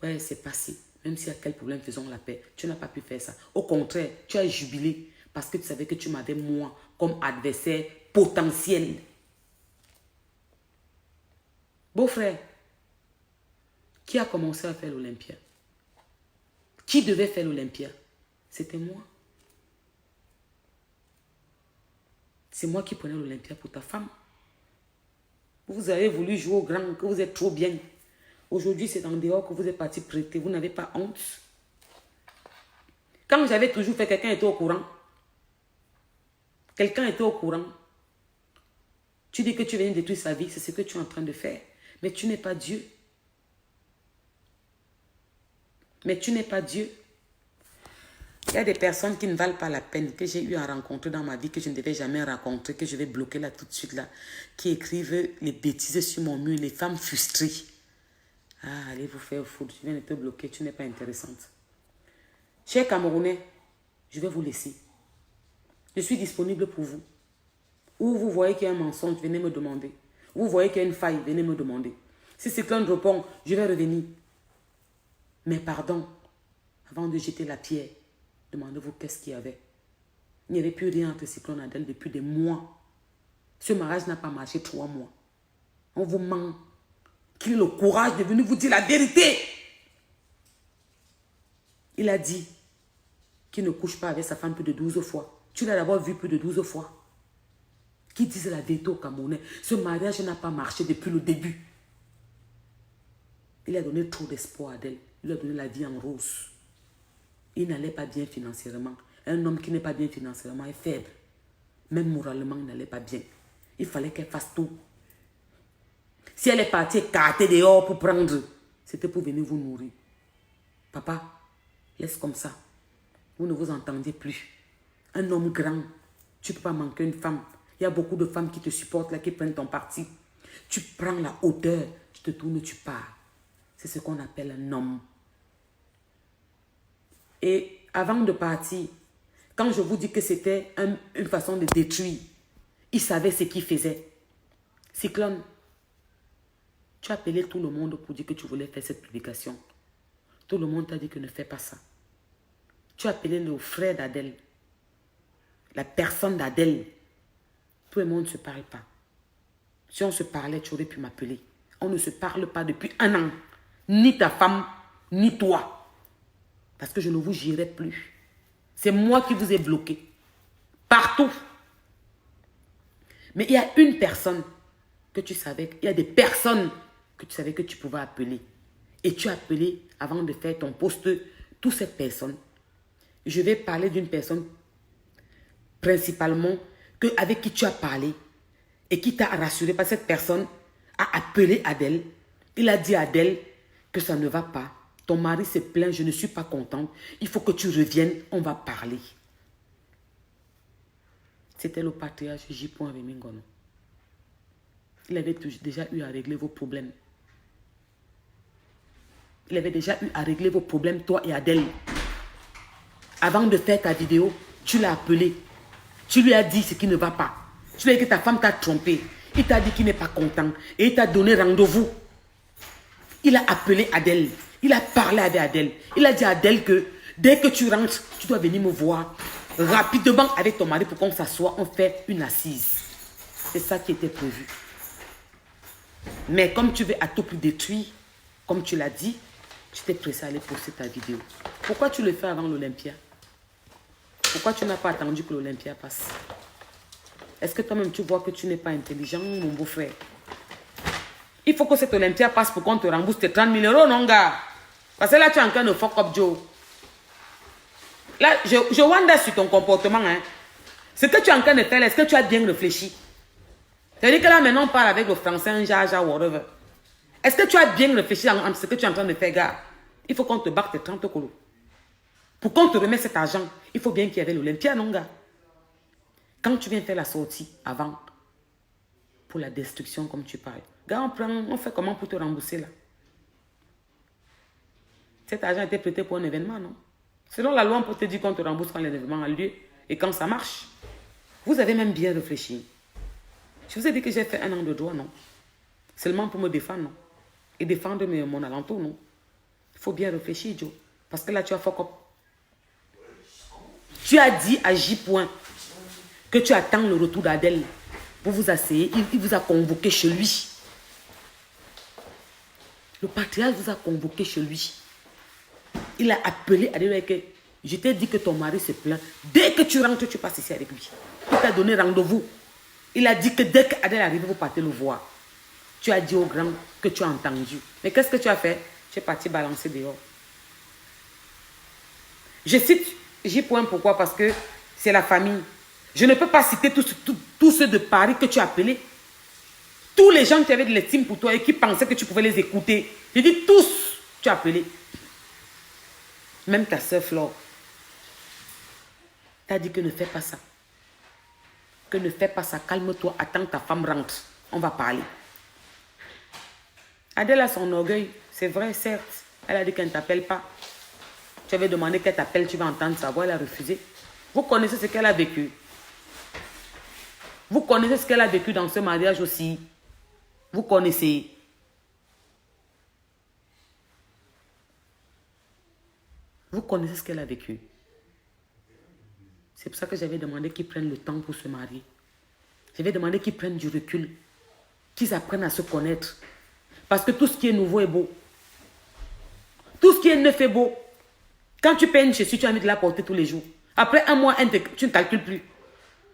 ouais, c'est passé. Même s'il y a quel problème, faisons la paix. Tu n'as pas pu faire ça. Au contraire, tu as jubilé parce que tu savais que tu m'avais moi comme adversaire potentiel. Beau-frère, qui a commencé à faire l'Olympia? Qui devait faire l'Olympia? C'était moi. C'est moi qui prenais l'Olympia pour ta femme. Vous avez voulu jouer au grand, que vous êtes trop bien. Aujourd'hui, c'est en dehors que vous êtes parti prêter. Vous n'avez pas honte. Quand j'avais toujours fait, quelqu'un était au courant. Quelqu'un était au courant. Tu dis que tu viens détruire sa vie, c'est ce que tu es en train de faire. Mais tu n'es pas Dieu. Mais tu n'es pas Dieu. Il y a des personnes qui ne valent pas la peine, que j'ai eu à rencontrer dans ma vie, que je ne devais jamais rencontrer, que je vais bloquer là tout de suite, là, qui écrivent les bêtises sur mon mur, les femmes frustrées. Ah, allez vous faire foutre, je viens de te bloquer, tu n'es pas intéressante. Chers Camerounais, je vais vous laisser. Je suis disponible pour vous. Où vous voyez qu'il y a un mensonge, venez me demander. Où vous voyez qu'il y a une faille, venez me demander. Si c'est qu'un répond, je vais revenir. Mais pardon, avant de jeter la pierre, demandez-vous qu'est-ce qu'il y avait. Il n'y avait plus rien entre Cyclone et Adèle depuis des mois. Ce mariage n'a pas marché 3 mois. On vous ment. Qu'il ait le courage de venir vous dire la vérité. Il a dit qu'il ne couche pas avec sa femme plus de 12 fois. Tu l'as d'abord vu plus de 12 fois. Qui disait la vérité au Camerounais. Ce mariage n'a pas marché depuis le début. Il a donné trop d'espoir à Adèle. Il lui a donné la vie en rose. Il n'allait pas bien financièrement. Un homme qui n'est pas bien financièrement est faible. Même moralement, il n'allait pas bien. Il fallait qu'elle fasse tout. Si elle est partie écartée dehors pour prendre, c'était pour venir vous nourrir. Papa, laisse comme ça. Vous ne vous entendiez plus. Un homme grand, tu ne peux pas manquer une femme. Il y a beaucoup de femmes qui te supportent, là, qui prennent ton parti. Tu prends la hauteur, tu te tournes, tu pars. C'est ce qu'on appelle un homme. Et avant de partir, quand je vous dis que c'était une façon de détruire, il savait ce qu'il faisait. Cyclone, Tu as appelé tout le monde pour dire que tu voulais faire cette publication. Tout le monde t'a dit que ne fais pas ça. Tu as appelé le frère d'Adèle, la personne d'Adèle. Tout le monde ne se parle pas. Si on se parlait, tu aurais pu m'appeler. On ne se parle pas depuis 1 an. Ni ta femme, ni toi. Parce que je ne vous gérerai plus. C'est moi qui vous ai bloqué. Partout. Mais il y a une personne que tu savais, il y a des personnes que tu savais que tu pouvais appeler. Et tu as appelé avant de faire ton poste, toutes ces personnes. Je vais parler d'une personne principalement avec qui tu as parlé et qui t'a rassuré parce que cette personne a appelé Adèle. Il a dit à Adèle que ça ne va pas. Ton mari se plaint, je ne suis pas contente. Il faut que tu reviennes, on va parler. C'était le patriarche J. Rémy Ngono. Il avait déjà eu à régler vos problèmes. Il avait déjà eu à régler vos problèmes, toi et Adèle. Avant de faire ta vidéo, tu l'as appelé. Tu lui as dit ce qui ne va pas. Tu lui as dit que ta femme t'a trompé. Il t'a dit qu'il n'est pas content. Et il t'a donné rendez-vous. Il a appelé Adèle. Il a parlé avec Adèle. Il a dit à Adèle que dès que tu rentres, tu dois venir me voir rapidement avec ton mari pour qu'on s'assoie, on fait une assise. C'est ça qui était prévu. Mais comme tu veux à tout prix détruire, comme tu l'as dit, tu t'es pressé à aller poster ta vidéo. Pourquoi tu le fais avant l'Olympia? Pourquoi tu n'as pas attendu que l'Olympia passe? Est-ce que toi-même tu vois que tu n'es pas intelligent, mon beau-frère? Il faut que cette Olympia passe pour qu'on te rembourse tes 30 000 euros, non, gars? Parce que là, tu es en train de fuck up, Joe. Là, je wonder sur ton comportement. Hein. Ce que tu es en train de faire, est-ce que tu as bien réfléchi? C'est-à-dire que là, maintenant, on parle avec le français, un jaja, whatever. Est-ce que tu as bien réfléchi en ce que tu es en train de faire, gars? Il faut qu'on te batte tes 30 colos. Pour qu'on te remette cet argent, il faut bien qu'il y avait l'Olympia, non, gars? Quand tu viens faire la sortie avant, pour la destruction, comme tu parles, gars, on fait comment pour te rembourser, là? Cet argent a été prêté pour un événement, non? Selon la loi, on peut te dire qu'on te rembourse quand l'événement a lieu et quand ça marche. Vous avez même bien réfléchi. Je vous ai dit que j'ai fait 1 an de droit, non? Seulement pour me défendre, non? Et défendre mon alentour, non? Il faut bien réfléchir, Joe. Parce que là, tu as fuck up. Tu as dit à J. que tu attends le retour d'Adèle pour vous asseoir. Il vous a convoqué chez lui. Le patriarche vous a convoqué chez lui. Il a appelé Adèle que je t'ai dit que ton mari se plaint. Dès que tu rentres, tu passes ici avec lui. Il t'a donné rendez-vous. Il a dit que dès qu'Adèle arrive, vous partez le voir. Tu as dit au grand que tu as entendu. Mais qu'est-ce que tu as fait? Tu es parti balancer dehors. Je cite J. Pourquoi? Parce que c'est la famille. Je ne peux pas citer tous ceux de Paris que tu as appelés. Tous les gens qui avaient de l'estime pour toi et qui pensaient que tu pouvais les écouter. Je dis tous, tu as appelé. Même ta soeur Flore. T'as dit que ne fais pas ça. Que ne fais pas ça. Calme-toi. Attends que ta femme rentre. On va parler. Adèle a son orgueil. C'est vrai, certes. Elle a dit qu'elle ne t'appelle pas. Tu avais demandé qu'elle t'appelle. Tu vas entendre sa voix. Elle a refusé. Vous connaissez ce qu'elle a vécu. Vous connaissez ce qu'elle a vécu dans ce mariage aussi. Vous connaissez. Vous connaissez ce qu'elle a vécu. C'est pour ça que j'avais demandé qu'ils prennent le temps pour se marier. J'avais demandé qu'ils prennent du recul. Qu'ils apprennent à se connaître. Parce que tout ce qui est nouveau est beau. Tout ce qui est neuf est beau. Quand tu payes une chaussure, tu as envie de la porter tous les jours. Après 1 mois, tu ne calcules plus.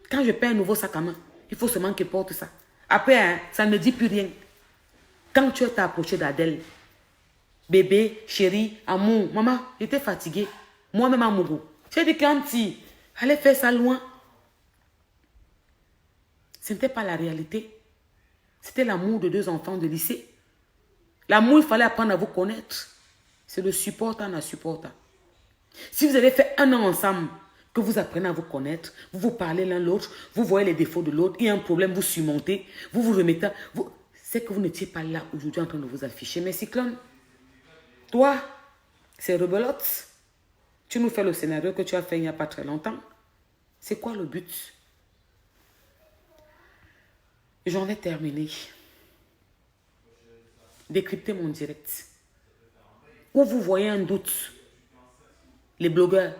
Quand je paye un nouveau sac à main, il faut seulement qu'il porte ça. Après, hein, ça ne dit plus rien. Quand tu t'es approché d'Adèle, bébé, chérie, amour, maman, j'étais fatiguée. Moi-même amoureux. J'ai dit quand tu allais faire ça loin. Ce n'était pas la réalité. C'était l'amour de 2 enfants de lycée. L'amour, il fallait apprendre à vous connaître. C'est le support en supportant. Si vous avez fait 1 an ensemble, que vous apprenez à vous connaître, vous vous parlez l'un l'autre, vous voyez les défauts de l'autre, il y a un problème, vous surmontez, vous vous remettez. C'est que vous n'étiez pas là aujourd'hui en train de vous afficher. Mais Cyclone, toi, c'est rebelote. Tu nous fais le scénario que tu as fait il n'y a pas très longtemps. C'est quoi le but? J'en ai terminé. décryptez mon direct. Où vous voyez un doute, les blogueurs,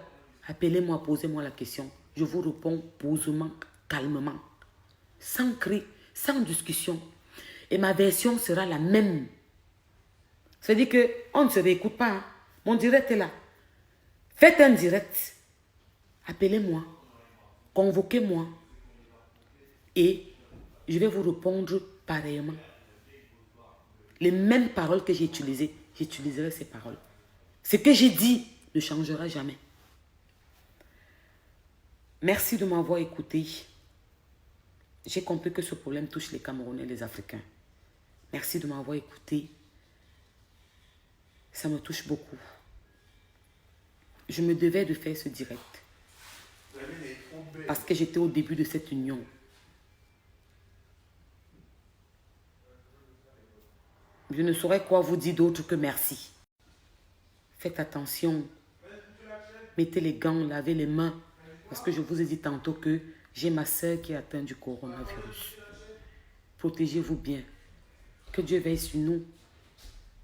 appelez-moi, posez-moi la question. Je vous réponds posément, calmement, sans cri, sans discussion. Et ma version sera la même. C'est-à-dire qu'on ne se réécoute pas. Hein. Mon direct est là. Faites un direct. Appelez-moi. Convoquez-moi. Et je vais vous répondre pareillement. Les mêmes paroles que j'ai utilisées, j'utiliserai ces paroles. Ce que j'ai dit ne changera jamais. Merci de m'avoir écouté. J'ai compris que ce problème touche les Camerounais et les Africains. Merci de m'avoir écouté. Ça me touche beaucoup. Je me devais de faire ce direct. Parce que j'étais au début de cette union. Je ne saurais quoi vous dire d'autre que merci. Faites attention. Mettez les gants, lavez les mains. Parce que je vous ai dit tantôt que j'ai ma soeur qui est atteinte du coronavirus. Protégez-vous bien. Que Dieu veille sur nous.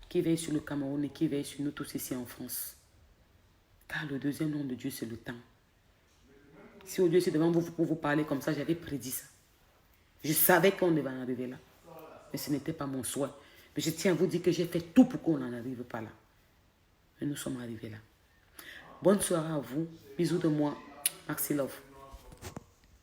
Qui veille sur le Cameroun et qui veille sur nous tous ici en France. Car le deuxième nom de Dieu, c'est le temps. Si au Dieu c'est devant vous pour vous parler comme ça, j'avais prédit ça. Je savais qu'on devait en arriver là. Mais ce n'était pas mon souhait. Mais je tiens à vous dire que j'ai fait tout pour qu'on n'en arrive pas là. Mais nous sommes arrivés là. Bonne soirée à vous. Bisous de moi. Maxi Love.